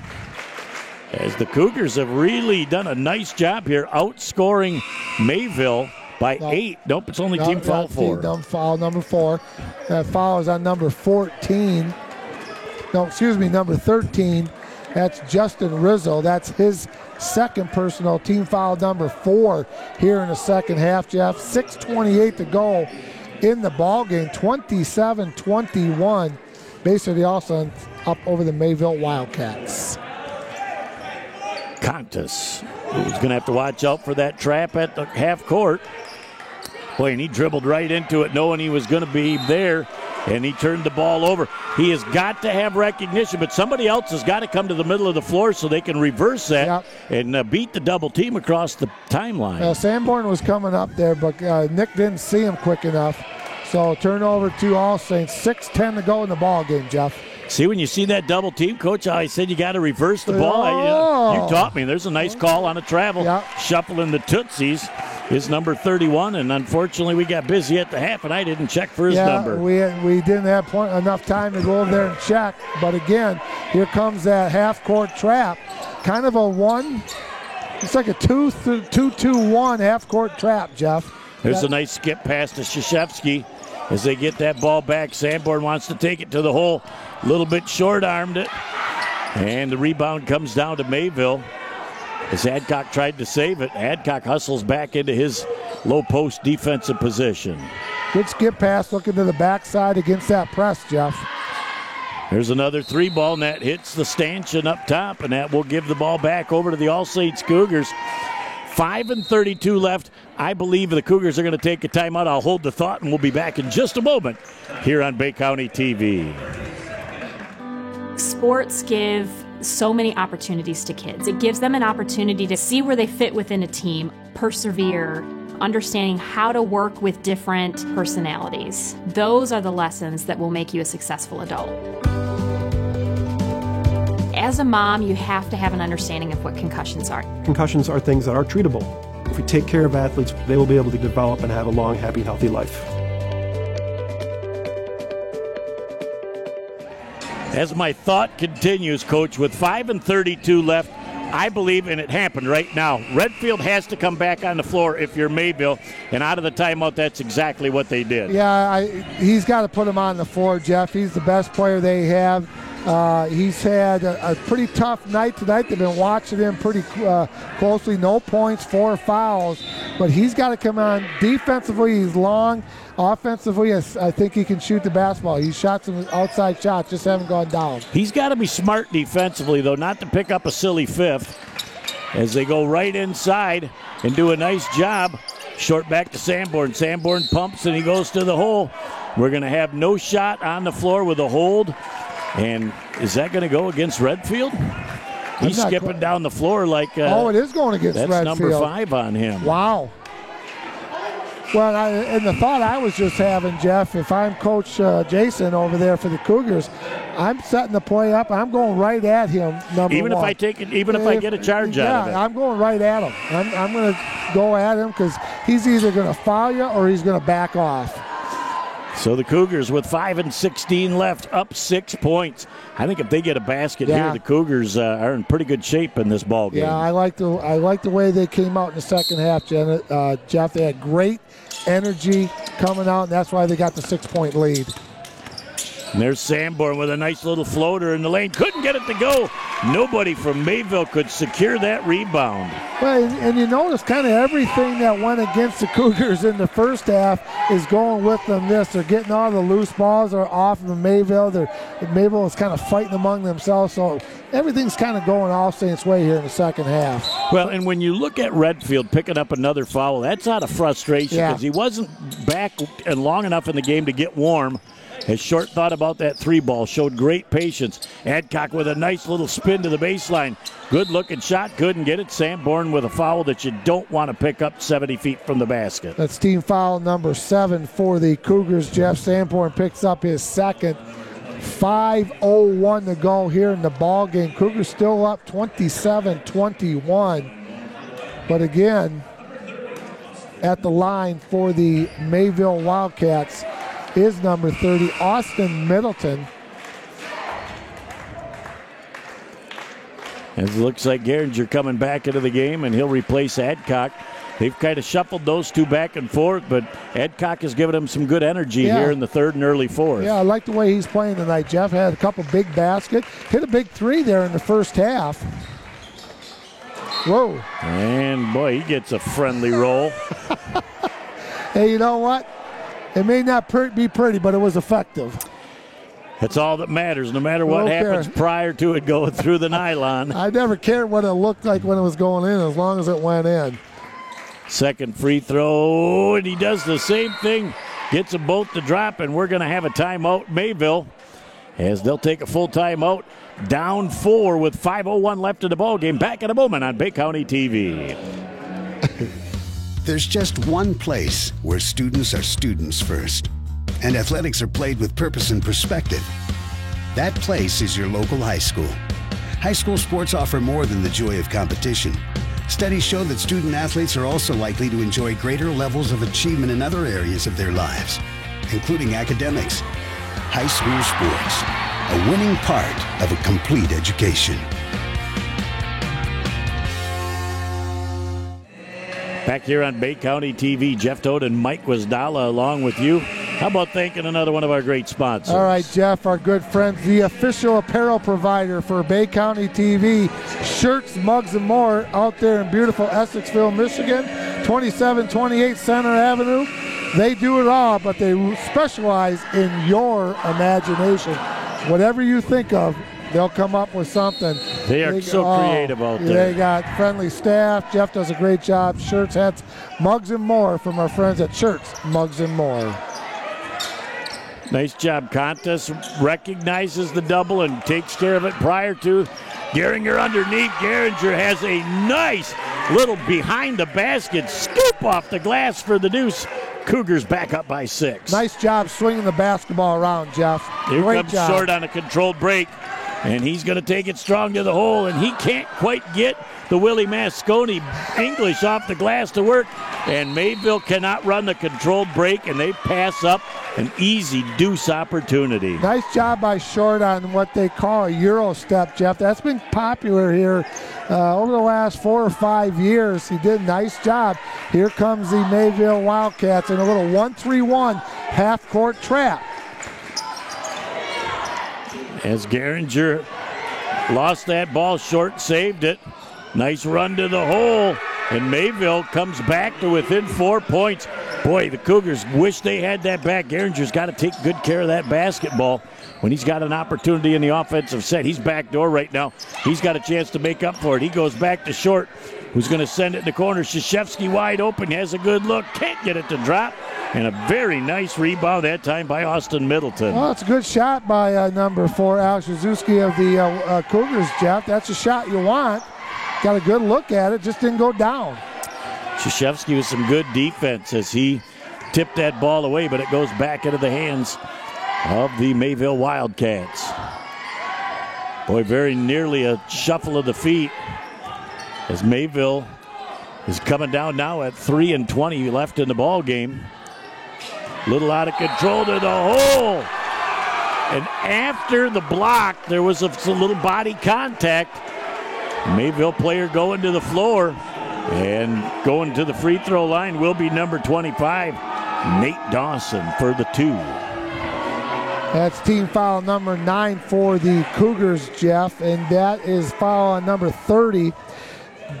as the Cougars have really done a nice job here outscoring Mayville by 8. Nope, it's only team foul 4. Foul number 4. That foul is on number 14. No, excuse me, number 13. That's Justin Rizzo. That's his 2nd personal, team foul number 4 here in the second half, Jeff. 6:28 to go in the ball game. 27-21. Basically also up over the Mayville Wildcats. Contis, who's going to have to watch out for that trap at the half court. Boy, and he dribbled right into it knowing he was going to be there, and he turned the ball over. He has got to have recognition, but somebody else has got to come to the middle of the floor so they can reverse that and beat the double team across the timeline. Sanborn was coming up there, but Nick didn't see him quick enough. So turnover to All Saints. 6:10 to go in the ball game, Jeff. See, when you see that double team, Coach, I said you got to reverse the ball. You taught me. There's a nice call on a travel. Shuffling the Tootsies is number 31, and unfortunately we got busy at the half, and I didn't check for his number. We didn't have enough time to go over there and check. But again, here comes that half-court trap. Kind of a one. It's like a 2-2-1 half-court trap, Jeff. There's a nice skip pass to Krzyzewski. As they get that ball back, Sanborn wants to take it to the hole. A little bit short-armed it. And the rebound comes down to Mayville. As Adcock tried to save it, Adcock hustles back into his low-post defensive position. Good skip pass looking to the backside against that press, Jeff. There's another 3-ball net. Hits the stanchion up top, and that will give the ball back over to the All Saints Cougars. 5:32 left. I believe the Cougars are going to take a timeout. I'll hold the thought, and we'll be back in just a moment here on Bay County TV. Sports give so many opportunities to kids. It gives them an opportunity to see where they fit within a team, persevere, understanding how to work with different personalities. Those are the lessons that will make you a successful adult. As a mom, you have to have an understanding of what concussions are. Concussions are things that are treatable. If we take care of athletes, they will be able to develop and have a long, happy, healthy life. As my thought continues, Coach, with 5:32 left, I believe, and it happened right now, Redfield has to come back on the floor if you're Mayville, and out of the timeout, that's exactly what they did. Yeah, he's got to put him on the floor, Jeff. He's the best player they have. He's had a pretty tough night tonight. They've been watching him pretty closely. No points, 4 fouls. But he's got to come on. Defensively, he's long. Offensively, I think he can shoot the basketball. He shot some outside shots, just haven't gone down. He's got to be smart defensively, though, not to pick up a silly fifth. As they go right inside and do a nice job. Short back to Sanborn. Sanborn pumps and he goes to the hole. We're going to have no shot on the floor with a hold. And is that going to go against Redfield? He's skipping down the floor like... it is going against Redfield. That's number 5 on him. Wow. Well, and the thought I was just having, Jeff, if I'm Coach Jason over there for the Cougars, I'm setting the play up. I'm going right at him. Even if I take it, even if I get a charge out of it. Yeah, I'm going right at him. I'm going to go at him because he's either going to foul you or he's going to back off. So the Cougars with 5:16 left, up 6 points. I think if they get a basket here, the Cougars are in pretty good shape in this ball game. Yeah, I like the way they came out in the second half, Jeff. They had great energy coming out, and that's why they got the 6-point lead. And there's Sanborn with a nice little floater in the lane. Couldn't get it to go. Nobody from Mayville could secure that rebound. Well, and you notice kind of everything that went against the Cougars in the first half is going with them They're getting all the loose balls are off of Mayville. Mayville is kind of fighting among themselves. So everything's kind of going all Saints' way here in the second half. Well, and when you look at Redfield picking up another foul, that's out of frustration because he wasn't back and long enough in the game to get warm. As Short thought about that 3-ball, showed great patience. Adcock with a nice little spin to the baseline. Good-looking shot, couldn't get it. Sanborn with a foul that you don't want to pick up 70 feet from the basket. That's team foul number 7 for the Cougars. Jeff Sanborn picks up his second. 5:01 to go here in the ball game. Cougars still up 27-21. But again, at the line for the Mayville Wildcats is number 30, Austin Middleton. It looks like Geringer coming back into the game, and he'll replace Adcock. They've kind of shuffled those two back and forth, but Adcock has given them some good energy here in the third and early fourth. Yeah, I like the way he's playing tonight. Jeff had a couple big baskets. Hit a big 3 there in the first half. Whoa. And, boy, he gets a friendly roll. Hey, you know what? It may not be pretty, but it was effective. That's all that matters, no matter what happens prior to it going through the nylon. I never cared what it looked like when it was going in, as long as it went in. Second free throw, and he does the same thing. Gets them both to drop, and we're going to have a timeout, Mayville, as they'll take a full timeout. Down 4 with 5:01 left in the ball game. Back in a moment on Bay County TV. There's just one place where students are students first, and athletics are played with purpose and perspective. That place is your local high school. High school sports offer more than the joy of competition. Studies show that student athletes are also likely to enjoy greater levels of achievement in other areas of their lives, including academics. High school sports, a winning part of a complete education. Back here on Bay County TV, Jeff Todt and Mike Wisdala along with you. How about thanking another one of our great sponsors? All right, Jeff, our good friends, the official apparel provider for Bay County TV, shirts, mugs, and more out there in beautiful Essexville, Michigan, 2728 Center Avenue. They do it all, but they specialize in your imagination. Whatever you think of, they'll come up with something. They are so creative out there. They got friendly staff. Jeff does a great job. Shirts, hats, mugs, and more from our friends at Shirts, Mugs, and More. Nice job. Contas recognizes the double and takes care of it prior to. Geringer underneath. Geringer has a nice little behind the basket scoop off the glass for the deuce. Cougars back up by 6. Nice job swinging the basketball around, Jeff. Here Great comes job. Short on a controlled break. And he's going to take it strong to the hole, and he can't quite get the Willie Masconi English off the glass to work. And Mayville cannot run the controlled break, and they pass up an easy deuce opportunity. Nice job by Short on what they call a Euro step, Jeff. That's been popular here over the last 4 or 5 years. He did a nice job. Here comes the Mayville Wildcats in a little 1-3-1 half-court trap. As Geringer lost that ball, Short saved it. Nice run to the hole, and Mayville comes back to within 4 points. Boy, the Cougars wish they had that back. Geringer's got to take good care of that basketball when he's got an opportunity in the offensive set. He's backdoor right now. He's got a chance to make up for it. He goes back to Short, who's going to send it in the corner. Krzyzewski wide open, has a good look, can't get it to drop. And a very nice rebound that time by Austin Middleton. Well, it's a good shot by number 4, Alex Krzyzewski of the Cougars, Jeff. That's a shot you want. Got a good look at it, just didn't go down. Krzyzewski with some good defense as he tip that ball away, but it goes back into the hands of the Mayville Wildcats. Boy, very nearly a shuffle of the feet as Mayville is coming down now at 3:20 left in the ball game. Little out of control to the hole. And after the block, there was a little body contact. Mayville player going to the floor, and going to the free throw line will be number 25, Nate Dawson, for the 2. That's team foul number 9 for the Cougars, Jeff, and that is foul on number 30,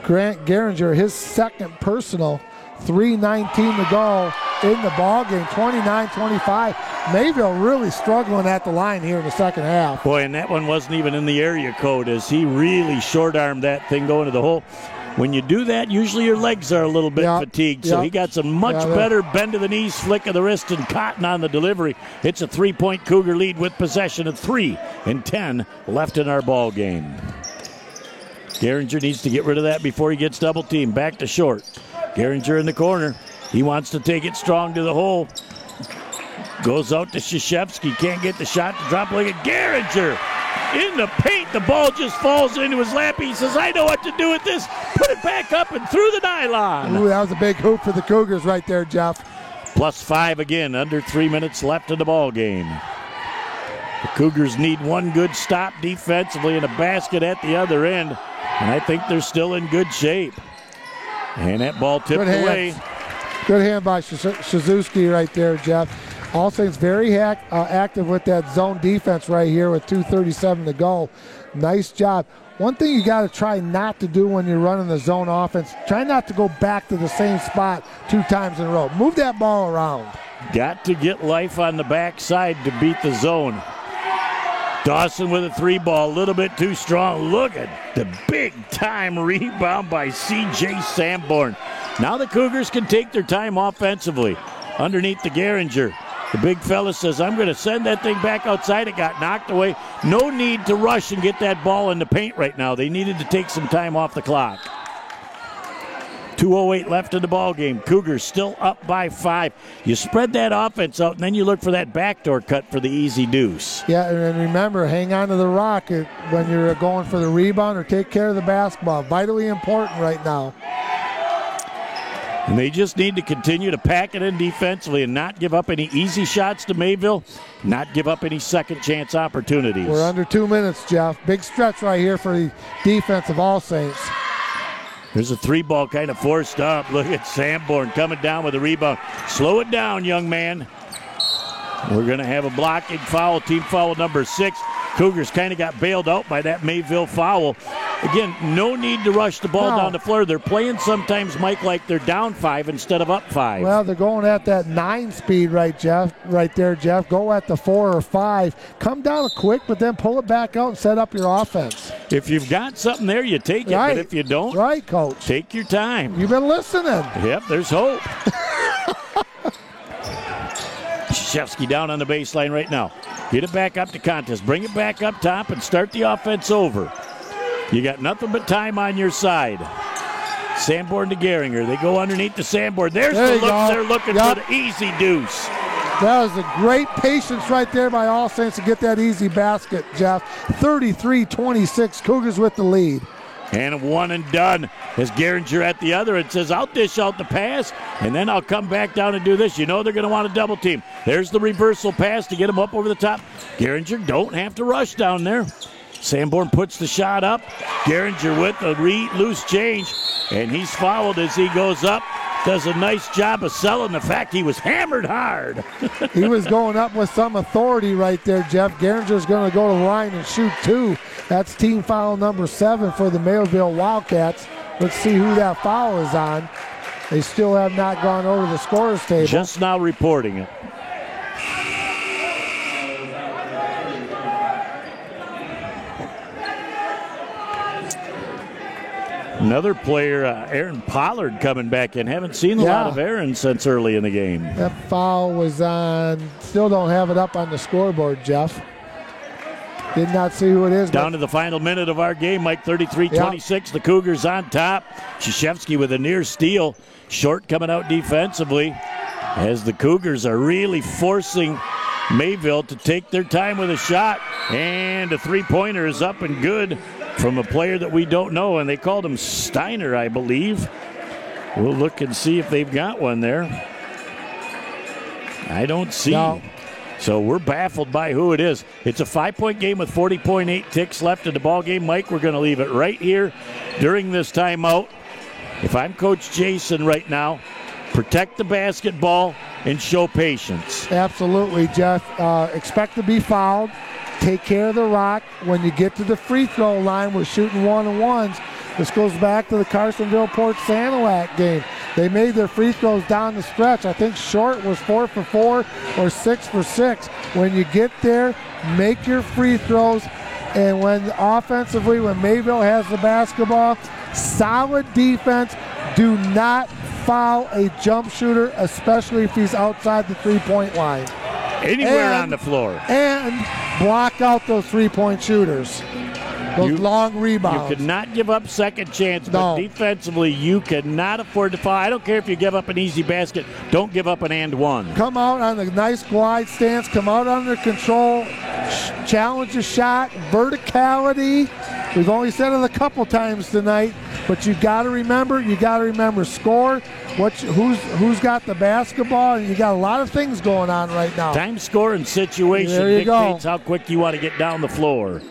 Grant Geringer, his second personal. 3:19 to go in the ball game, 29-25. Mayville really struggling at the line here in the second half. Boy, and that one wasn't even in the area code as he really short-armed that thing going to the hole. When you do that, usually your legs are a little bit fatigued, so he got some much better bend of the knees, flick of the wrist, and cotton on the delivery. It's a 3-point Cougar lead with possession of 3:10 left in our ball game. Geringer needs to get rid of that before he gets double-teamed. Back to short. Geringer in the corner. He wants to take it strong to the hole. Goes out to Krzyzewski. Can't get the shot to drop. Look at Geringer in the paint. The ball just falls into his lap. He says, I know what to do with this. Put it back up and through the nylon. Ooh, that was a big hoop for the Cougars right there, Jeff. +5 again. Under 3 minutes left in the ball game. The Cougars need one good stop defensively and a basket at the other end. And I think they're still in good shape. And that ball tipped away. Good hand by Krzyzewski right there, Jeff. All Saints very active with that zone defense right here with 2:37 to go. Nice job. One thing you got to try not to do when you're running the zone offense, try not to go back to the same spot 2 times in a row. Move that ball around. Got to get life on the backside to beat the zone. Dawson with a 3 ball, a little bit too strong. Look at the big-time rebound by C.J. Sanborn. Now the Cougars can take their time offensively. Underneath the Geringer, the big fella says, I'm going to send that thing back outside. It got knocked away. No need to rush and get that ball in the paint right now. They needed to take some time off the clock. 2:08 left in the ball game. Cougars still up by 5. You spread that offense out, and then you look for that backdoor cut for the easy deuce. Yeah, and remember, hang on to the rock when you're going for the rebound or take care of the basketball. Vitally important right now. And they just need to continue to pack it in defensively and not give up any easy shots to Mayville, not give up any second chance opportunities. We're under 2 minutes, Jeff. Big stretch right here for the defense of All Saints. There's a 3 ball kind of forced up. Look at Sanborn coming down with a rebound. Slow it down, young man. We're going to have a blocking foul, team foul number 6. Cougars kind of got bailed out by that Mayville foul. Again, no need to rush the ball down the floor. They're playing sometimes, Mike, like they're down 5 instead of up 5. Well, they're going at that 9 speed right there, Jeff. Go at the 4 or 5. Come down quick, but then pull it back out and set up your offense. If you've got something there, you take it. Right. But if you don't, right, Coach, take your time. You've been listening. Yep, there's hope. Krzyzewski down on the baseline right now. Get it back up to Contes. Bring it back up top and start the offense over. You got nothing but time on your side. Sanborn to Geringer. They go underneath the Sanborn. There's the look. They're looking for the easy deuce. That was a great patience right there by All Saints to get that easy basket, Jeff. 33-26, Cougars with the lead. And a one and done as Geringer at the other and says, I'll dish out the pass, and then I'll come back down and do this. You know they're going to want to double team. There's the reversal pass to get him up over the top. Geringer don't have to rush down there. Sanborn puts the shot up. Geringer with a loose change, and he's fouled as he goes up. Does a nice job of selling the fact he was hammered hard. He was going up with some authority right there, Jeff. Geringer's going to go to the line and shoot 2. That's team foul number 7 for the Mayville Wildcats. Let's see who that foul is on. They still have not gone over the scorer's table. Just now reporting it. Another player, Aaron Pollard, coming back in. Haven't seen a lot of Aaron since early in the game. That foul was on. Still don't have it up on the scoreboard, Jeff. Did not see who it is. Down to the final minute of our game, Mike, 33-26. The Cougars on top. Krzyzewski with a near steal. Short coming out defensively. as the Cougars are really forcing Mayville to take their time with a shot. And a three-pointer is up and good from a player that we don't know, and they called him Steiner, I believe. We'll look and see if they've got one there. I don't see. No. So we're baffled by who it is. It's a 5-point game with 40.8 ticks left in the ball game. Mike, we're going to leave it right here during this timeout. If I'm Coach Jason right now, protect the basketball and show patience. Absolutely, Jeff. Expect to be fouled. Take care of the rock. When you get to the free throw line, we're shooting 1-on-1s. This goes back to the Carsonville-Port Sanilac game. They made their free throws down the stretch. I think Short was 4 for 4 or 6 for 6. When you get there, make your free throws. And when offensively, when Mayville has the basketball, solid defense. Do not foul a jump shooter, especially if he's outside the three-point line. Anywhere on the floor. And block out those three-point shooters. Those long rebounds. You cannot give up second chance, but defensively, you cannot afford to foul. I don't care if you give up an easy basket. Don't give up an and one. Come out on a nice glide stance. Come out under control. Challenge the shot. Verticality. We've only said it a couple times tonight, but you got to remember, score. Who's got the basketball, and you got a lot of things going on right now. Time, score, and situation dictates how quick you want to get down the floor.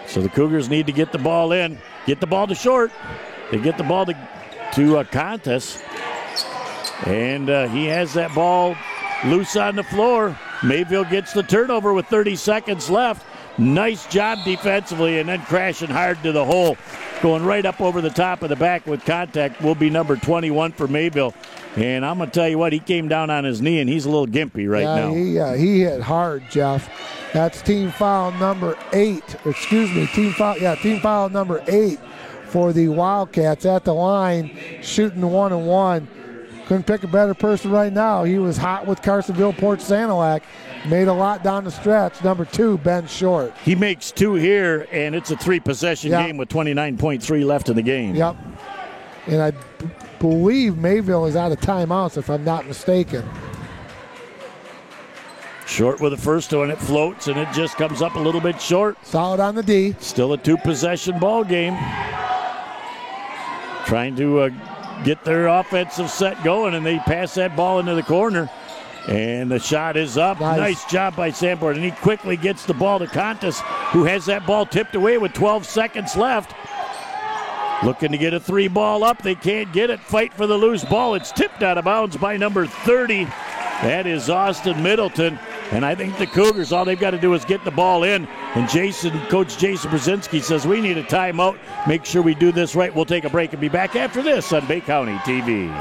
So the Cougars need to get the ball in, get the ball to Short. They get the ball to Contis, and he has that ball loose on the floor. Mayville gets the turnover with 30 seconds left. Nice job defensively, and then crashing hard to the hole. Going right up over the top of the back with contact will be number 21 for Mayville. And I'm going to tell you what, he came down on his knee, and he's a little gimpy right now. He hit hard, Jeff. That's team foul number 8. Team foul number 8 for the Wildcats at the line, shooting 1-on-1. Couldn't pick a better person right now. He was hot with Carsonville-Port Sanilac. Made a lot down the stretch. Number 2, Ben Short. He makes 2 here, and it's a 3-possession game with 29.3 left in the game. Yep. And I believe Mayville is out of timeouts, if I'm not mistaken. Short with the first one. It floats, and it just comes up a little bit short. Solid on the D. Still a 2-possession ball game. Trying to get their offensive set going, and they pass that ball into the corner. And the shot is up. Nice job by Sanborn. And he quickly gets the ball to Contis, who has that ball tipped away with 12 seconds left. Looking to get a 3 ball up. They can't get it. Fight for the loose ball. It's tipped out of bounds by number 30. That is Austin Middleton. And I think the Cougars, all they've got to do is get the ball in. And Coach Jason Brzezinski says, we need a timeout. Make sure we do this right. We'll take a break and be back after this on Bay County TV.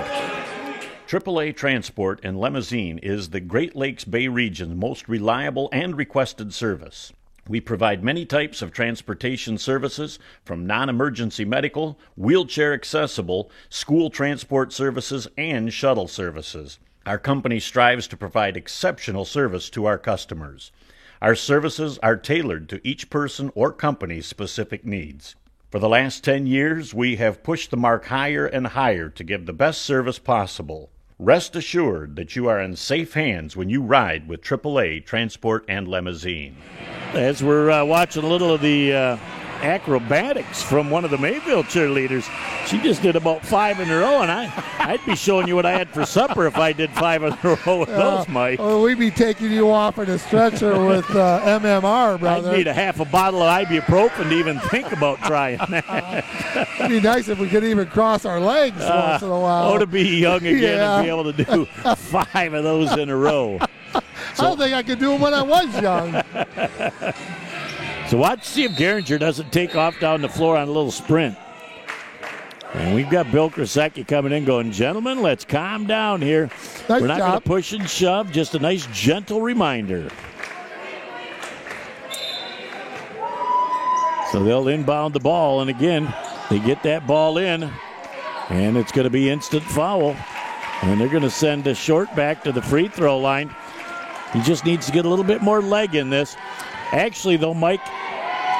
AAA Transport and Limousine is the Great Lakes Bay region's most reliable and requested service. We provide many types of transportation services, from non-emergency medical, wheelchair accessible, school transport services, and shuttle services. Our company strives to provide exceptional service to our customers. Our services are tailored to each person or company's specific needs. For the last 10 years, we have pushed the mark higher and higher to give the best service possible. Rest assured that you are in safe hands when you ride with AAA Transport and Limousine. As we're watching a little of the acrobatics from one of the Mayville cheerleaders, she just did about 5 in a row, and I'd be showing you what I had for supper if I did 5 in a row with those, Mike. Well, we'd be taking you off in a stretcher with MMR, brother. I'd need a half a bottle of ibuprofen to even think about trying that. It'd be nice if we could even cross our legs once in a while. Oh, to be young again and be able to do 5 of those in a row. I don't think I could do them when I was young. So watch, see if Geringer doesn't take off down the floor on a little sprint. And we've got Bill Krasecki coming in going, gentlemen, let's calm down here. We're not going to push and shove, just a nice gentle reminder. So they'll inbound the ball, and again, they get that ball in, and it's going to be instant foul. And they're going to send a Short back to the free throw line. He just needs to get a little bit more leg in this. Actually, though, Mike,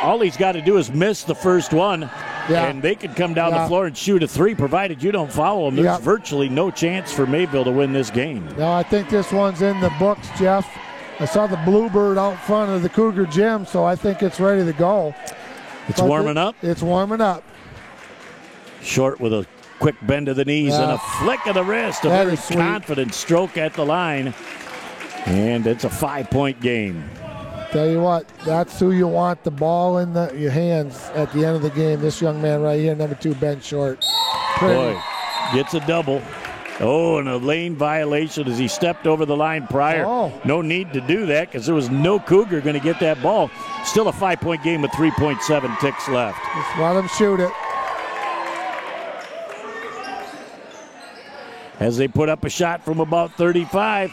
all he's got to do is miss the first one, And they could come down the floor and shoot a three, provided you don't foul them. There's virtually no chance for Mayville to win this game. No, I think this one's in the books, Jeff. I saw the Bluebird out front of the Cougar gym, so I think it's ready to go. It's warming up? It's warming up. Short with a quick bend of the knees and a flick of the wrist. A very confident stroke at the line. And it's a 5-point game. Tell you what, that's who you want the ball in your hands at the end of the game. This young man right here, number 2, Ben Short. Boy, gets a double. Oh, and a lane violation as he stepped over the line prior. No need to do that because there was no Cougar going to get that ball. Still a 5-point game with 3.7 ticks left. Just let him shoot it. As they put up a shot from about 35.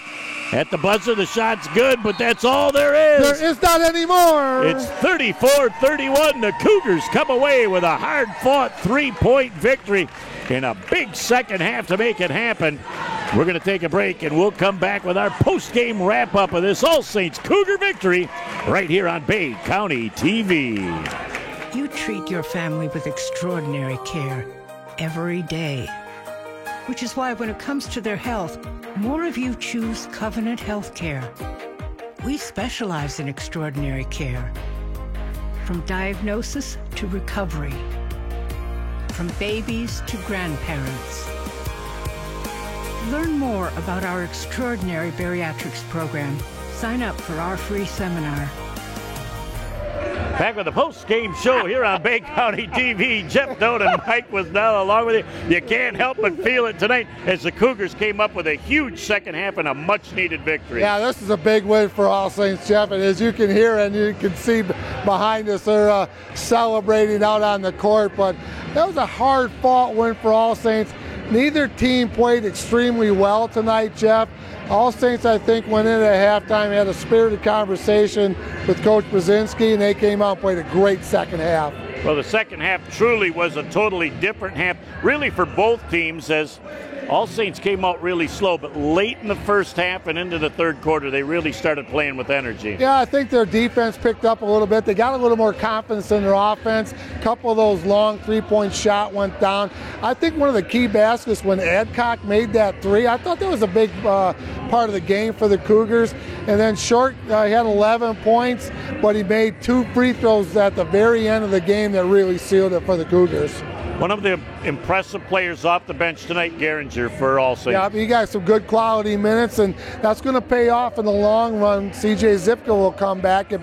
At the buzzer, the shot's good, but that's all there is. There is not anymore. It's 34-31. The Cougars come away with a hard-fought 3-point victory in a big second half to make it happen. We're going to take a break, and we'll come back with our post-game wrap-up of this All Saints Cougar victory right here on Bay County TV. You treat your family with extraordinary care every day, which is why when it comes to their health, more of you choose Covenant Healthcare. We specialize in extraordinary care, from diagnosis to recovery, from babies to grandparents. Learn more about our extraordinary bariatrics program. Sign up for our free seminar. Back with the post-game show here on Bay County TV. Jeff Doan and Mike Wisnell along with you. You can't help but feel it tonight as the Cougars came up with a huge second half and a much-needed victory. Yeah, this is a big win for All Saints, Jeff. And as you can hear and you can see behind us, they're celebrating out on the court. But that was a hard-fought win for All Saints. Neither team played extremely well tonight, Jeff. All Saints, I think, went in at halftime, had a spirited conversation with Coach Brzezinski, and they came out and played a great second half. Well, the second half truly was a totally different half, really for both teams, as All Saints came out really slow, but late in the first half and into the third quarter, they really started playing with energy. Yeah, I think their defense picked up a little bit. They got a little more confidence in their offense. A couple of those long three-point shot went down. I think one of the key baskets when Adcock made that three, I thought that was a big part of the game for the Cougars. And then Short, he had 11 points, but he made 2 free throws at the very end of the game that really sealed it for the Cougars. One of the impressive players off the bench tonight, Geringer, for All Saints. Yeah, he got some good quality minutes, and that's going to pay off in the long run. C.J. Zipka will come back in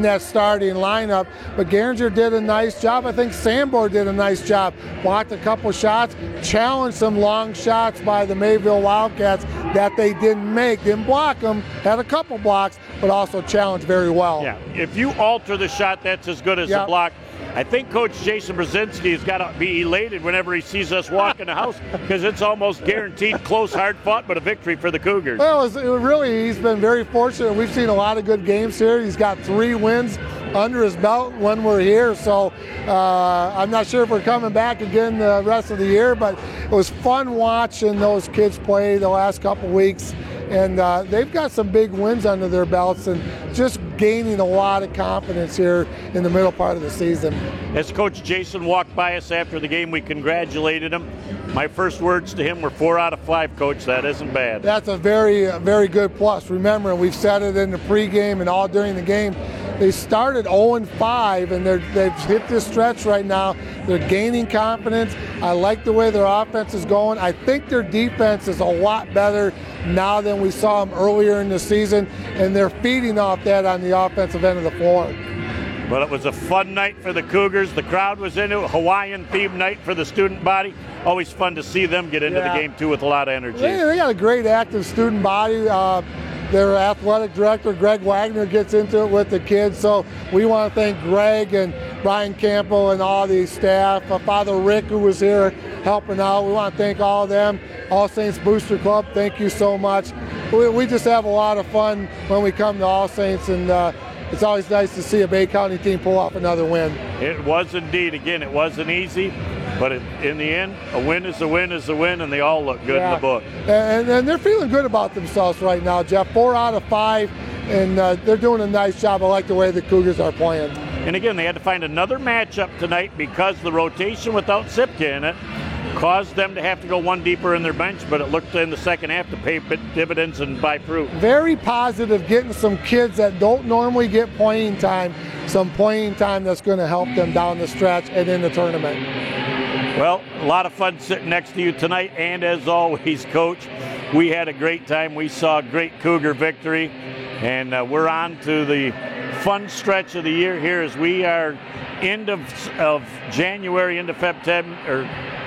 that starting lineup. But Geringer did a nice job. I think Sambor did a nice job. Blocked a couple shots, challenged some long shots by the Mayville Wildcats that they didn't make. Didn't block them, had a couple blocks, but also challenged very well. Yeah, if you alter the shot, that's as good as a block. I think Coach Jason Brzezinski has got to be elated whenever he sees us walk in the house because it's almost guaranteed close, hard-fought, but a victory for the Cougars. Well, he's been very fortunate. We've seen a lot of good games here. He's got 3 wins under his belt when we're here, so I'm not sure if we're coming back again the rest of the year, but it was fun watching those kids play the last couple weeks. And they've got some big wins under their belts and just gaining a lot of confidence here in the middle part of the season. As Coach Jason walked by us after the game, we congratulated him. My first words to him were 4 out of 5, Coach. That isn't bad. That's a very, very good plus. Remember, we've said it in the pregame and all during the game. They started 0-5, and they've hit this stretch right now. They're gaining confidence. I like the way their offense is going. I think their defense is a lot better now than we saw them earlier in the season, and they're feeding off that on the offensive end of the floor. Well, it was a fun night for the Cougars. The crowd was into it. Hawaiian-themed night for the student body. Always fun to see them get into the game, too, with a lot of energy. They got a great active student body. Their athletic director, Greg Wagner, gets into it with the kids. So we want to thank Greg and Brian Campbell and all the staff. Father Rick, who was here helping out. We want to thank all of them. All Saints Booster Club, thank you so much. We just have a lot of fun when we come to All Saints, and it's always nice to see a Bay County team pull off another win. It was indeed. Again, it wasn't easy, but in the end, a win is a win is a win, and they all look good in the book. And they're feeling good about themselves right now, Jeff. 4 out of 5, and they're doing a nice job. I like the way the Cougars are playing. And again, they had to find another matchup tonight because the rotation without Sipka in it caused them to have to go one deeper in their bench, but it looked in the second half to pay dividends and buy fruit. Very positive, getting some kids that don't normally get playing time, some playing time that's going to help them down the stretch and in the tournament. Well, a lot of fun sitting next to you tonight, and as always, Coach, we had a great time. We saw a great Cougar victory, and we're on to the fun stretch of the year here as we are end of January into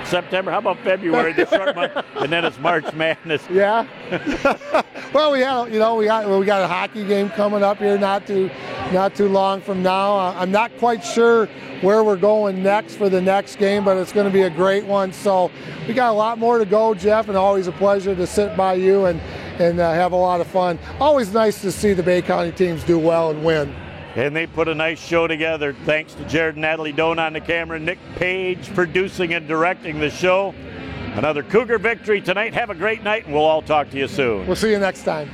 September. How about February, the short month, and then it's March Madness. Yeah. Well, we got a hockey game coming up here not too long from now. I'm not quite sure where we're going next for the next game, but it's going to be a great one. So we got a lot more to go, Jeff, and always a pleasure to sit by you and have a lot of fun. Always nice to see the Bay County teams do well and win. And they put a nice show together. Thanks to Jared and Natalie Doan on the camera, Nick Page producing and directing the show. Another Cougar victory tonight. Have a great night, and we'll all talk to you soon. We'll see you next time.